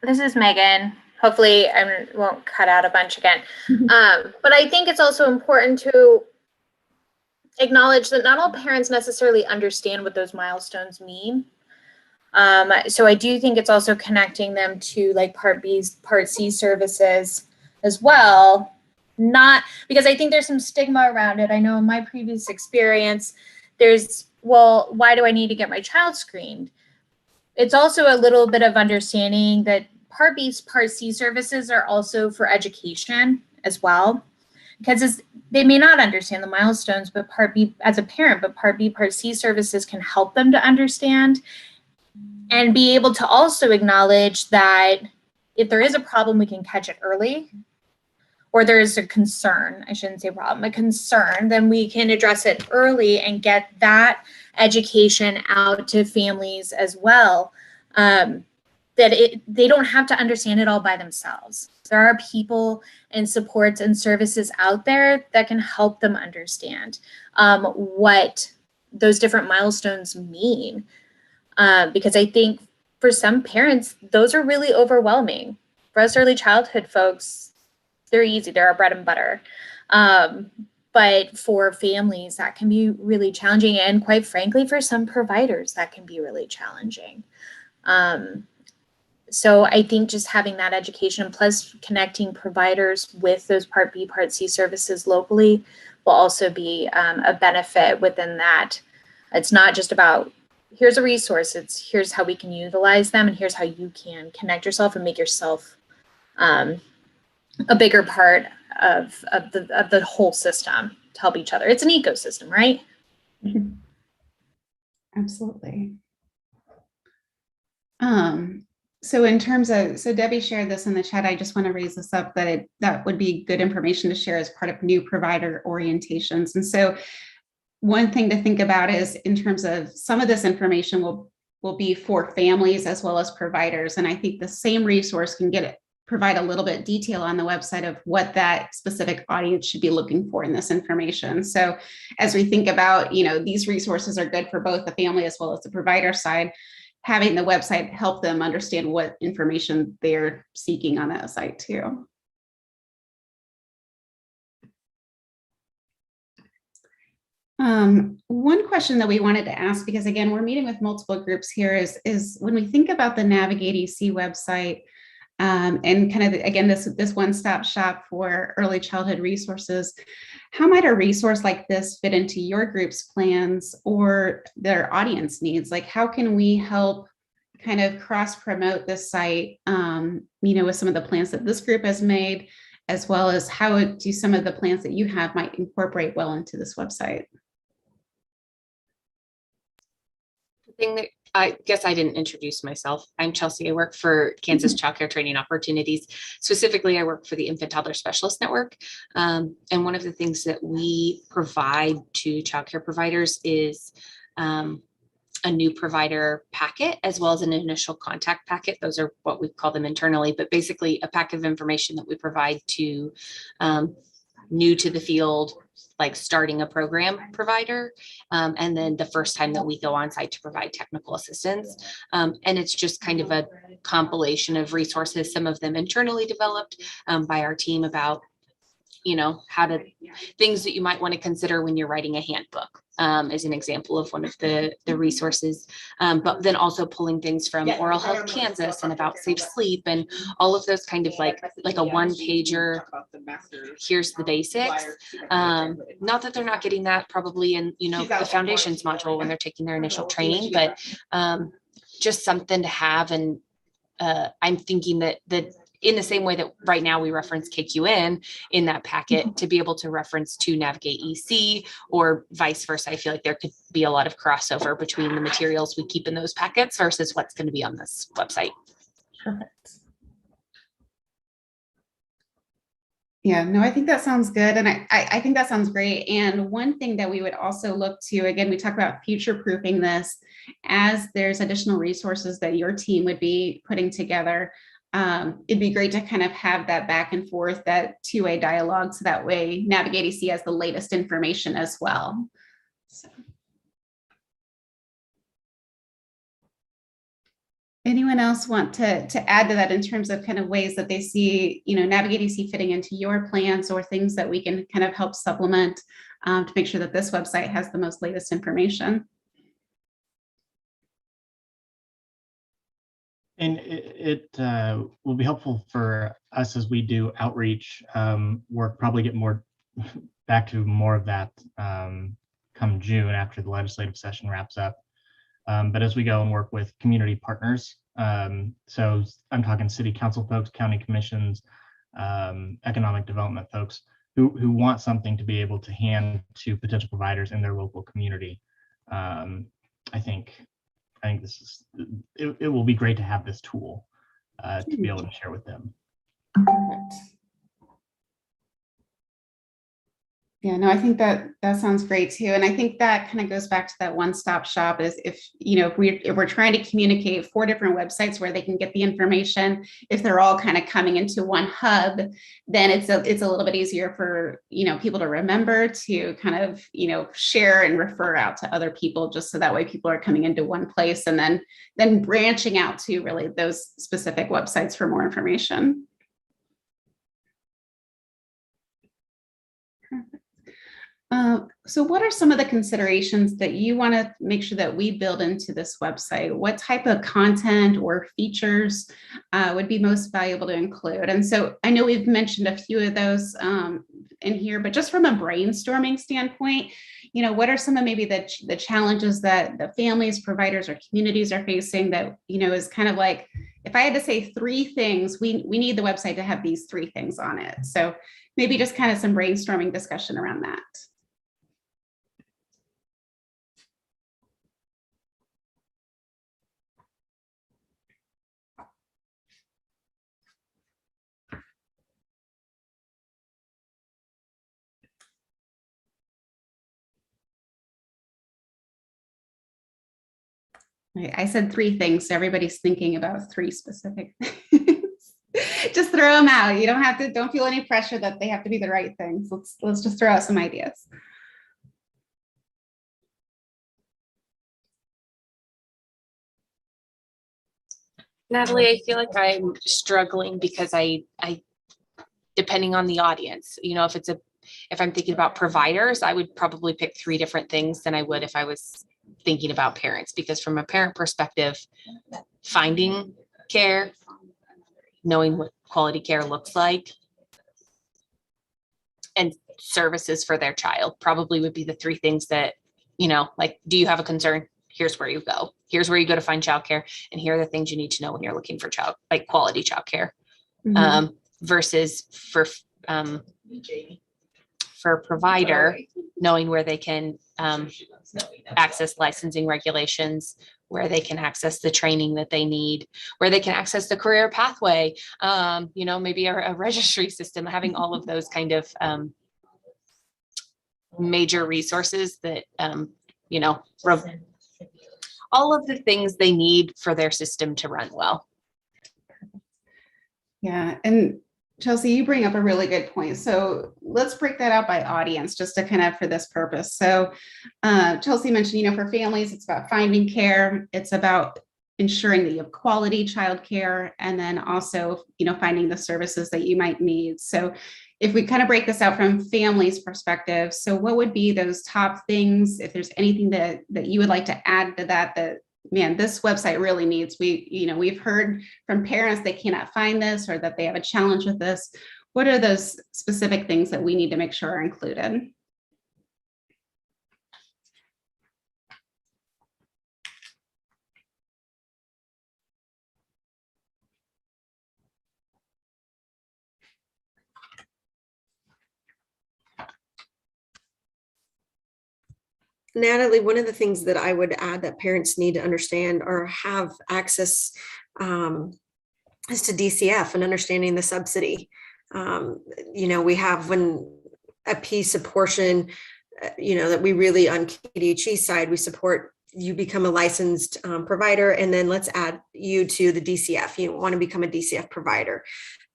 This is Megan. Hopefully I won't cut out a bunch again. But I think it's also important to acknowledge that not all parents necessarily understand what those milestones mean. So I do think it's also connecting them to like Part B, Part C services as well. Not because I think there's some stigma around it. I know in my previous experience, well, why do I need to get my child screened? It's also a little bit of understanding that Part B, Part C services are also for education as well. Because they may not understand the milestones, but Part B as a parent, but Part B, Part C services can help them to understand and be able to also acknowledge that if there is a problem, we can catch it early, or there is a concern, I shouldn't say problem, a concern, then we can address it early and get that education out to families as well. they don't have to understand it all by themselves. There are people and supports and services out there that can help them understand what those different milestones mean. Because I think for some parents, those are really overwhelming. For us early childhood folks, they're easy, they're our bread and butter. But for families, that can be really challenging. And quite frankly, for some providers, that can be really challenging. So I think just having that education plus connecting providers with those Part B, Part C services locally will also be a benefit within that. It's not just about here's a resource, it's here's how we can utilize them and here's how you can connect yourself and make yourself a bigger part of the whole system to help each other. It's an ecosystem, right? Absolutely. So in terms of, so Debbie shared this in the chat, I just want to raise this up that that would be good information to share as part of new provider orientations. And so one thing to think about is in terms of some of this information will be for families as well as providers. And I think the same resource can provide a little bit detail on the website of what that specific audience should be looking for in this information. So as we think about, these resources are good for both the family as well as the provider side, having the website help them understand what information they're seeking on that site too. One question that we wanted to ask, because again, we're meeting with multiple groups here, is when we think about the Navigate EC website, and kind of, again, this one-stop shop for early childhood resources, how might a resource like this fit into your group's plans or their audience needs? Like, how can we help kind of cross-promote this site, with some of the plans that this group has made, as well as how do some of the plans that you have might incorporate well into this website? Thing that I guess I didn't introduce myself. I'm Chelsea. I work for Kansas Child Care Training Opportunities. Specifically, I work for the Infant Toddler Specialist Network. And one of the things that we provide to child care providers is a new provider packet, as well as an initial contact packet. Those are what we call them internally, but basically a packet of information that we provide to new to the field, like starting a program provider, and then the first time that we go on site to provide technical assistance. And it's just kind of a compilation of resources, some of them internally developed by our team about, things that you might want to consider when you're writing a handbook, as an example of one of the resources, but then also pulling things from Oral Health Kansas and About Safe Sleep and all of those kind of like a one pager, here's the basics. Not that they're not getting that probably in, the foundations module when they're taking their initial training, but just something to have. And I'm thinking that in the same way that right now we reference KQN in that packet, to be able to reference to Navigate EC or vice versa. I feel like there could be a lot of crossover between the materials we keep in those packets versus what's going to be on this website. Perfect. Yeah, no, I think that sounds good. And I think that sounds great. And one thing that we would also look to, again, we talk about future-proofing this, as there's additional resources that your team would be putting together. It'd be great to kind of have that back and forth, that two-way dialogue, so that way Navigate EC has the latest information as well. So. Anyone else want to add to that in terms of kind of ways that they see, Navigate EC fitting into your plans, or things that we can kind of help supplement to make sure that this website has the most latest information? And it will be helpful for us as we do outreach work, probably get back to more of that come June after the legislative session wraps up. But as we go and work with community partners, so I'm talking city council folks, county commissions, economic development folks who want something to be able to hand to potential providers in their local community. I think it will be great to have this tool to be able to share with them. Perfect. Yeah, no, I think that sounds great too. And I think that kind of goes back to that one-stop shop is if we're trying to communicate 4 different websites where they can get the information, if they're all kind of coming into one hub, then it's a little bit easier for, people to remember to kind of, share and refer out to other people, just so that way people are coming into one place and then branching out to really those specific websites for more information. So what are some of the considerations that you want to make sure that we build into this website? What type of content or features would be most valuable to include? And so I know we've mentioned a few of those in here, but just from a brainstorming standpoint, what are some of maybe the challenges that the families, providers, or communities are facing that, is kind of like, if I had to say 3 things, we need the website to have these 3 things on it. So maybe just kind of some brainstorming discussion around that. I said 3 things, so everybody's thinking about 3 specific things. Just throw them out. You don't feel any pressure that they have to be the right things. Let's just throw out some ideas. Natalie, I feel like I'm struggling because I depending on the audience, if I'm thinking about providers, I would probably pick 3 different things than I would if I was thinking about parents, because from a parent perspective, finding care, knowing what quality care looks like, and services for their child probably would be the 3 things that, like, do you have a concern? Here's where you go. Here's where you go to find childcare, and here are the things you need to know when you're looking for quality childcare. Mm-hmm. Versus for a provider, knowing where they can access licensing regulations, where they can access the training that they need, where they can access the career pathway, maybe a registry system, having all of those kind of major resources that, all of the things they need for their system to run well. Yeah, and Chelsea, you bring up a really good point. So let's break that out by audience just to kind of for this purpose. So Chelsea mentioned, for families, it's about finding care. It's about ensuring that you have quality childcare, and then also, finding the services that you might need. So if we kind of break this out from families' perspective, so what would be those top things, if there's anything that you would like to add to that, man, this website really needs, we've heard from parents they cannot find this or that they have a challenge with this. What are those specific things that we need to make sure are included? Natalie, one of the things that I would add that parents need to understand or have access is to DCF and understanding the subsidy. We have a portion, that we really on KDHE side, we support you become a licensed provider, and then let's add you to the DCF. You want to become a DCF provider.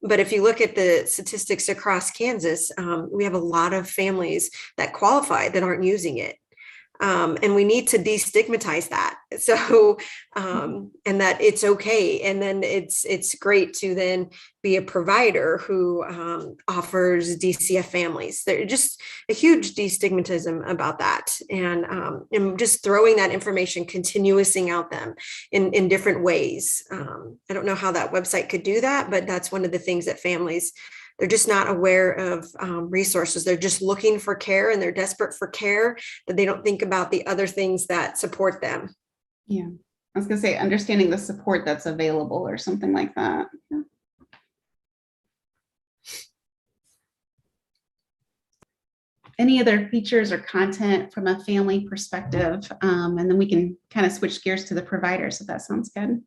But if you look at the statistics across Kansas, we have a lot of families that qualify that aren't using it. And we need to destigmatize that. So, and that it's okay. And then it's great to then be a provider who offers DCF families. There's just a huge destigmatism about that. And just throwing that information continuously out them in different ways. I don't know how that website could do that, but that's one of the things that families, they're just not aware of resources. They're just looking for care, and they're desperate for care, that they don't think about the other things that support them. Yeah, I was gonna say understanding the support that's available or something like that. Yeah. Any other features or content from a family perspective? And then we can kind of switch gears to the providers if that sounds good.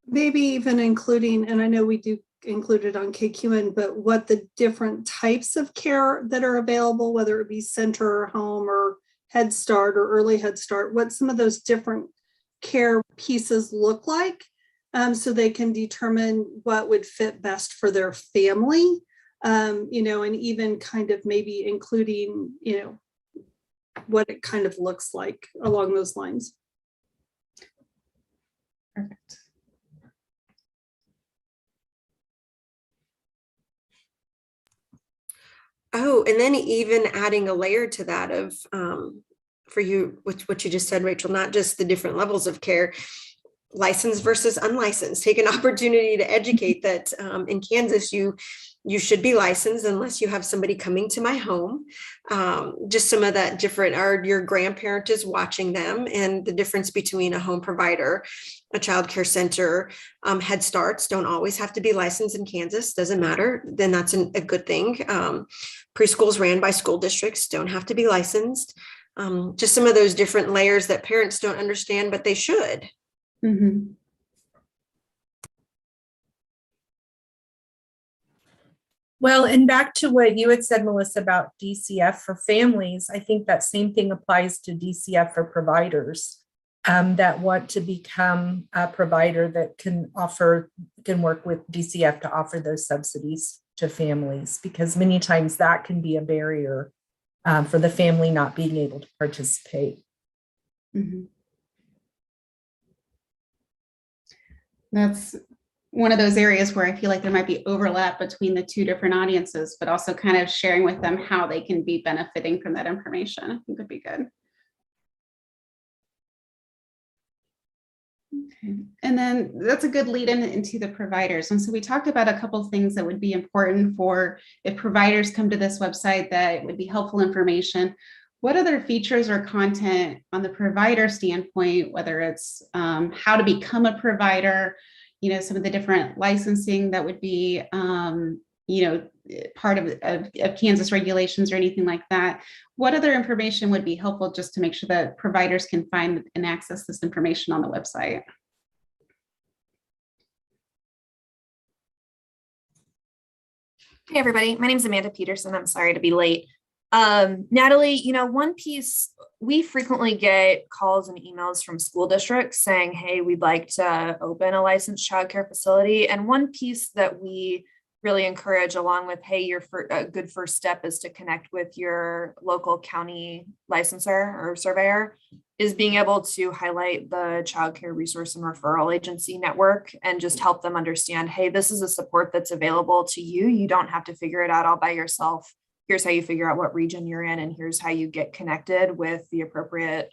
Maybe even including, and I know we do included on KQN, but what the different types of care that are available, whether it be center or home or Head Start or early Head Start, what some of those different care pieces look like, so they can determine what would fit best for their family, and even kind of maybe including, what it kind of looks like along those lines. Perfect. Oh, and then even adding a layer to that of, for you, what you just said, Rachel, not just the different levels of care, licensed versus unlicensed. Take an opportunity to educate that in Kansas, you should be licensed unless you have somebody coming to my home. Just some of that different, or your grandparent is watching them, and the difference between a home provider, a child care center, Head Starts don't always have to be licensed in Kansas, doesn't matter. Then that's a good thing. Preschools ran by school districts don't have to be licensed. Just some of those different layers that parents don't understand, but they should. Mm-hmm. Well, and back to what you had said, Melissa, about DCF for families, I think that same thing applies to DCF for providers that want to become a provider that can work with DCF to offer those subsidies to families, because many times that can be a barrier for the family not being able to participate. Mm-hmm. That's one of those areas where I feel like there might be overlap between the two different audiences, but also kind of sharing with them how they can be benefiting from that information. I think would be good. Okay. And then that's a good lead in into the providers. And so we talked about a couple of things that would be important for if providers come to this website that would be helpful information. What other features or content on the provider standpoint, whether it's how to become a provider, some of the different licensing that would be, part of Kansas regulations or anything like that. What other information would be helpful just to make sure that providers can find and access this information on the website? Hey everybody, my name is Amanda Peterson. I'm sorry to be late. Natalie, one piece, we frequently get calls and emails from school districts saying, hey, we'd like to open a licensed childcare facility. And one piece that we really encourage, along with, hey, a good first step is to connect with your local county licensor or surveyor, is being able to highlight the childcare resource and referral agency network and just help them understand, hey, this is a support that's available to you. You don't have to figure it out all by yourself. Here's how you figure out what region you're in, and here's how you get connected with the appropriate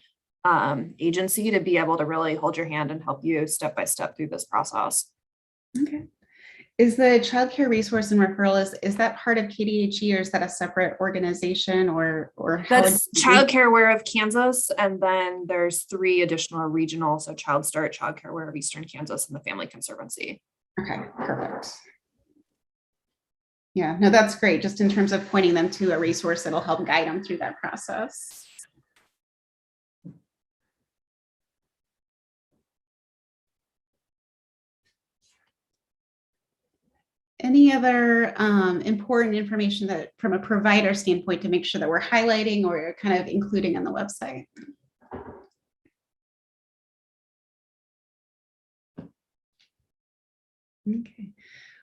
agency to be able to really hold your hand and help you step by step through this process. Okay. Is the child care resource and referral, is that part of KDHE, or is that a separate organization, or that's Child Care Aware of Kansas, and then there's 3 additional regional, so Child Start, Child Care Aware of Eastern Kansas, and the Family Conservancy. Okay, perfect. Yeah, no, that's great. Just in terms of pointing them to a resource that'll help guide them through that process. Any other important information that from a provider standpoint to make sure that we're highlighting or kind of including on the website? Okay.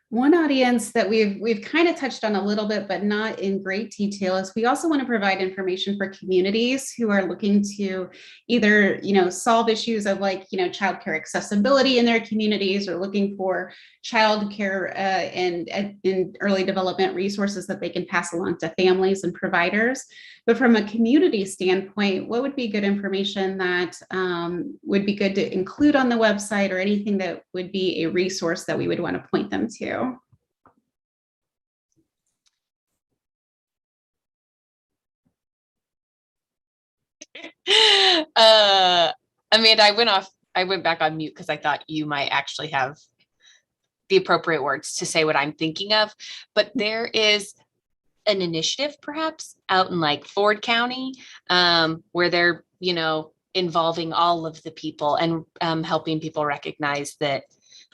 One audience that we've kind of touched on a little bit, but not in great detail, is we also want to provide information for communities who are looking to either, solve issues of childcare accessibility in their communities, or looking for childcare and early development resources that they can pass along to families and providers. But from a community standpoint, what would be good information that would be good to include on the website, or anything that would be a resource that we would want to point them to? Amanda, I went back on mute because I thought you might actually have the appropriate words to say what I'm thinking of, but there is an initiative perhaps out in Ford County where they're, involving all of the people and helping people recognize that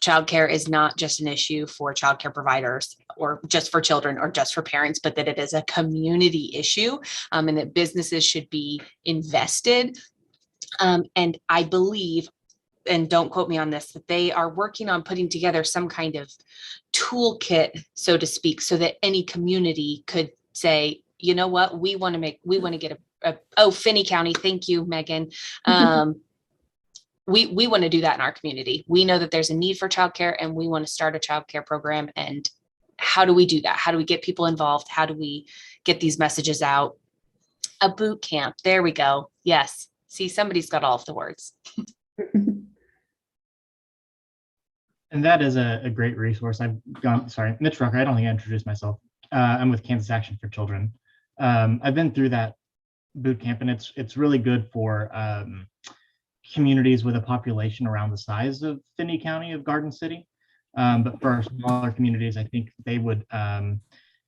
childcare is not just an issue for childcare providers or just for children or just for parents, but that it is a community issue, and that businesses should be invested. And I believe, and don't quote me on this, that they are working on putting together some kind of toolkit, so to speak, so that any community could say, you know what, we want to get oh, Finney County, thank you, Megan. We want to do that in our community. We know that there's a need for childcare and we want to start a childcare program. And how do we do that? How do we get people involved? How do we get these messages out? A boot camp. There we go. Yes. See, somebody's got all of the words. And that is a great resource. Sorry, Mitch Rucker, I don't think I introduced myself. I'm with Kansas Action for Children. I've been through that boot camp, and it's really good for communities with a population around the size of Finney County of Garden City. But for our smaller communities, I think they would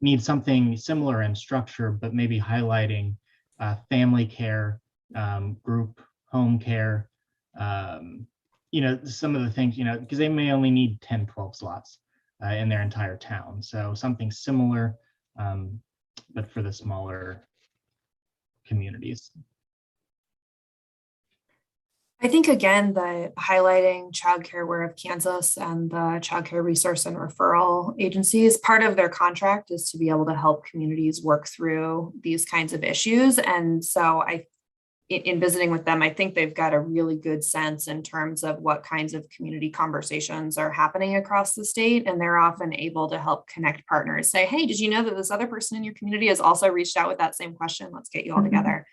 need something similar in structure, but maybe highlighting family care, group home care, some of the things, because they may only need 10, 12 slots in their entire town. So something similar, but for the smaller communities. I think, again, the highlighting Child Care Aware of Kansas and the Child Care Resource and Referral Agencies, part of their contract is to be able to help communities work through these kinds of issues. And so in visiting with them, I think they've got a really good sense in terms of what kinds of community conversations are happening across the state. And they're often able to help connect partners, say, hey, did you know that this other person in your community has also reached out with that same question? Let's get you all together.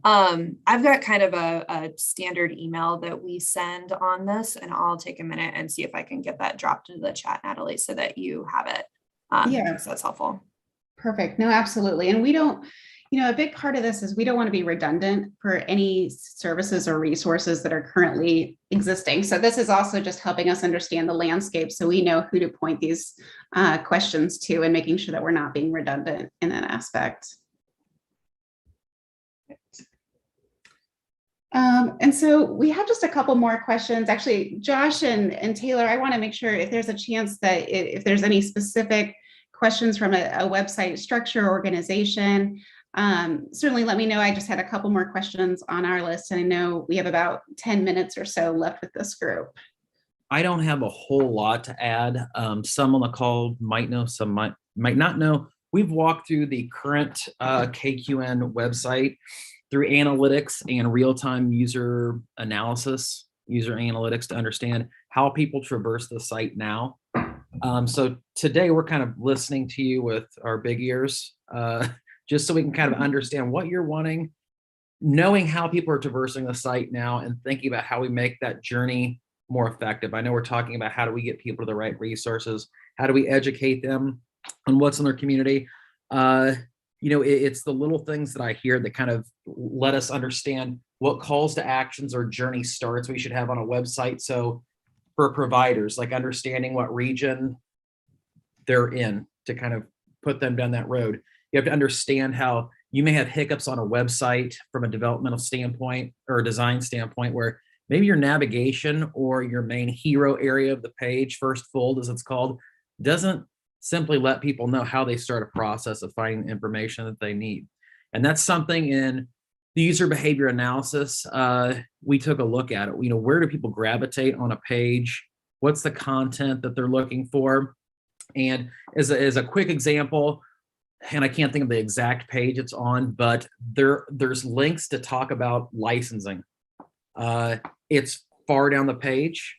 I've got kind of a standard email that we send on this, and I'll take a minute and see if I can get that dropped into the chat, Natalie, so that you have it. Yeah, so that's helpful. Perfect. No, absolutely. And we don't, a big part of this is we don't want to be redundant for any services or resources that are currently existing. So this is also just helping us understand the landscape so we know who to point these questions to, and making sure that we're not being redundant in that aspect. And so we have just a couple more questions. Actually, Josh and Taylor, I want to make sure if there's a chance that if there's any specific questions from a website structure, organization, certainly let me know. I just had a couple more questions on our list, and I know we have about 10 minutes or so left with this group. I don't have a whole lot to add. Some on the call might know, some might not know. We've walked through the current KQN website through analytics and real-time user analysis, user analytics, to understand how people traverse the site now. So today we're kind of listening to you with our big ears, just so we can kind of understand what you're wanting, knowing how people are traversing the site now, and thinking about how we make that journey more effective. I know we're talking about how do we get people to the right resources, how do we educate them on what's in their community. It's the little things that I hear that kind of let us understand what calls to actions or journey starts we should have on a website. So for providers, like understanding what region they're in to kind of put them down that road. You have to understand how you may have hiccups on a website from a developmental standpoint or a design standpoint, where maybe your navigation or your main hero area of the page, first fold as it's called, doesn't simply let people know how they start a process of finding information that they need. And that's something in the user behavior analysis, we took a look at it. Where do people gravitate on a page? What's the content that they're looking for? And as a quick example, and I can't think of the exact page it's on, but there's links to talk about licensing. It's far down the page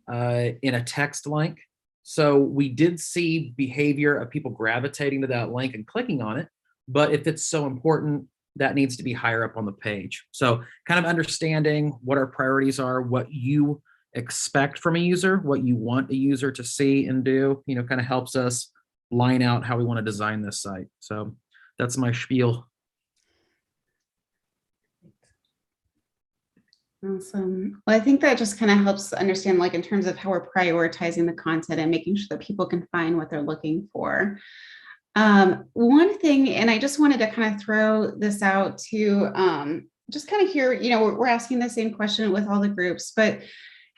in a text link. So we did see behavior of people gravitating to that link and clicking on it, but if it's so important, that needs to be higher up on the page. So kind of understanding what our priorities are, what you expect from a user, what you want a user to see and do, kind of helps us line out how we want to design this site. So that's my spiel. Awesome. Well, I think that just kind of helps understand, like, in terms of how we're prioritizing the content and making sure that people can find what they're looking for. One thing, and I just wanted to kind of throw this out to just kind of hear, we're asking the same question with all the groups, but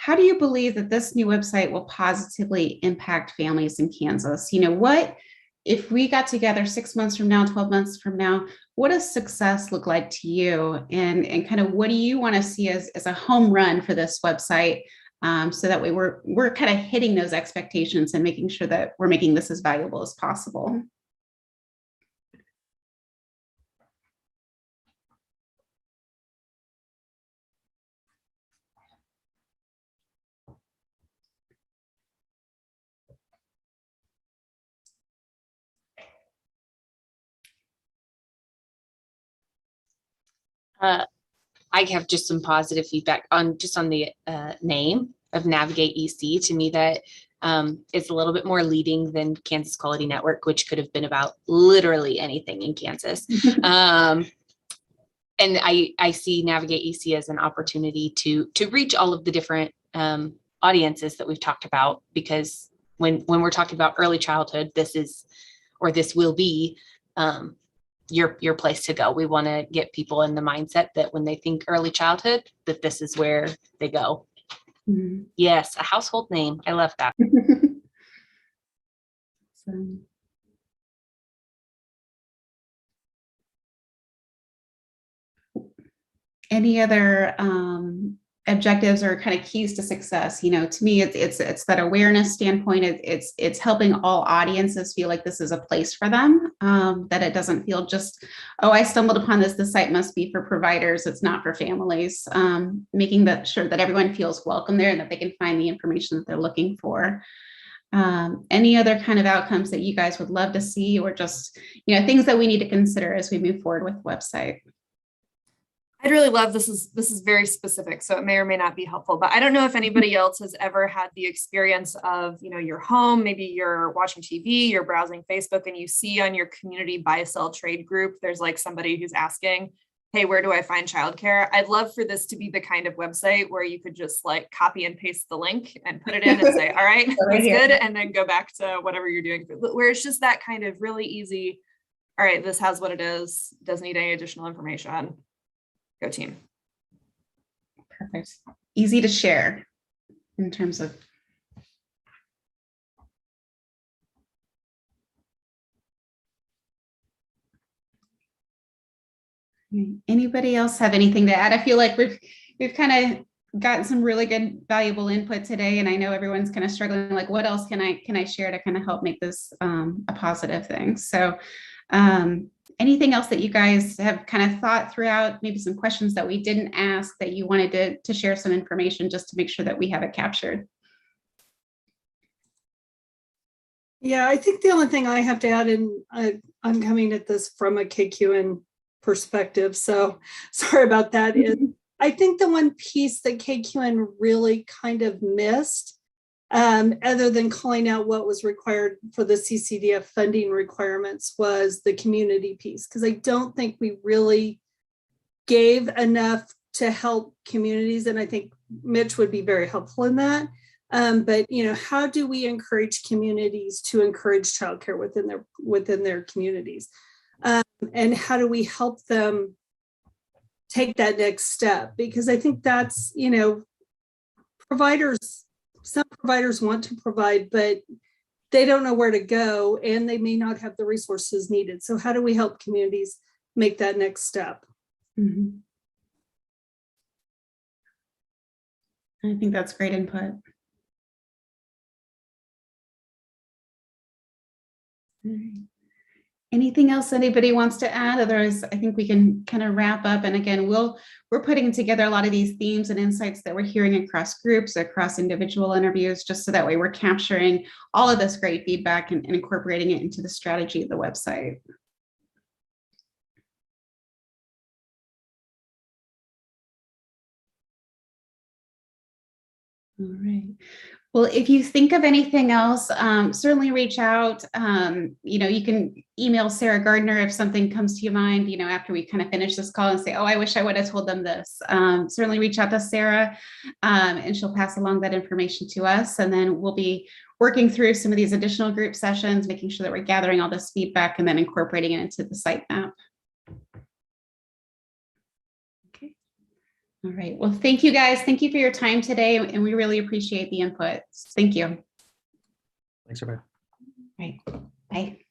how do you believe that this new website will positively impact families in Kansas? What if we got together 6 months from now, 12 months from now, what does success look like to you? And kind of what do you want to see as a home run for this website? So that way we're kind of hitting those expectations and making sure that we're making this as valuable as possible. I have just some positive feedback on the name of Navigate EC. To me, that is a little bit more leading than Kansas Quality Network, which could have been about literally anything in Kansas. And I see Navigate EC as an opportunity to reach all of the different audiences that we've talked about, because when we're talking about early childhood, this will be your place to go. We want to get people in the mindset that when they think early childhood, that this is where they go. Mm-hmm. Yes, a household name. I love that. Any other objectives or kind of keys to success? To me, it's that awareness standpoint. It's helping all audiences feel like this is a place for them, that it doesn't feel just, oh, I stumbled upon this. The site must be for providers. It's not for families. Making sure that everyone feels welcome there and that they can find the information that they're looking for. Any other kind of outcomes that you guys would love to see, or just things that we need to consider as we move forward with the website? I'd really love, this is very specific, so it may or may not be helpful, but I don't know if anybody else has ever had the experience of, you're home, maybe you're watching TV, you're browsing Facebook, and you see on your community buy-sell trade group, there's like somebody who's asking, hey, where do I find childcare? I'd love for this to be the kind of website where you could just like copy and paste the link and put it in and say, all right, that's good. And then go back to whatever you're doing, where it's just that kind of really easy. All right, this has what it is. Doesn't need any additional information. Go team. Perfect. Easy to share in terms of. Anybody else have anything to add? I feel like we've kind of gotten some really good, valuable input today, and I know everyone's kind of struggling. Like, what else can I share to kind of help make this a positive thing? So. Anything else that you guys have kind of thought throughout, maybe some questions that we didn't ask that you wanted to share some information just to make sure that we have it captured? Yeah, I think the only thing I have to add, and I'm coming at this from a KQN perspective, so sorry about that, is I think the one piece that KQN really kind of missed, other than calling out what was required for the CCDF funding requirements, was the community piece, because I don't think we really gave enough to help communities, and I think Mitch would be very helpful in that. But how do we encourage communities to encourage childcare within their communities, and how do we help them take that next step? Because I think that's some providers want to provide, but they don't know where to go, and they may not have the resources needed. So how do we help communities make that next step? Mm-hmm. I think that's great input. All right. Anything else anybody wants to add? Otherwise, I think we can kind of wrap up. And again, we're putting together a lot of these themes and insights that we're hearing across groups, across individual interviews, just so that way we're capturing all of this great feedback and incorporating it into the strategy of the website. All right. Well, if you think of anything else, certainly reach out. You can email Sarah Gardner if something comes to your mind, after we kind of finish this call and say, oh, I wish I would have told them this. Certainly reach out to Sarah, and she'll pass along that information to us. And then we'll be working through some of these additional group sessions, making sure that we're gathering all this feedback and then incorporating it into the site map. Okay. All right. Well, thank you guys. Thank you for your time today, and we really appreciate the input. Thank you. Thanks, everybody. All right. Bye.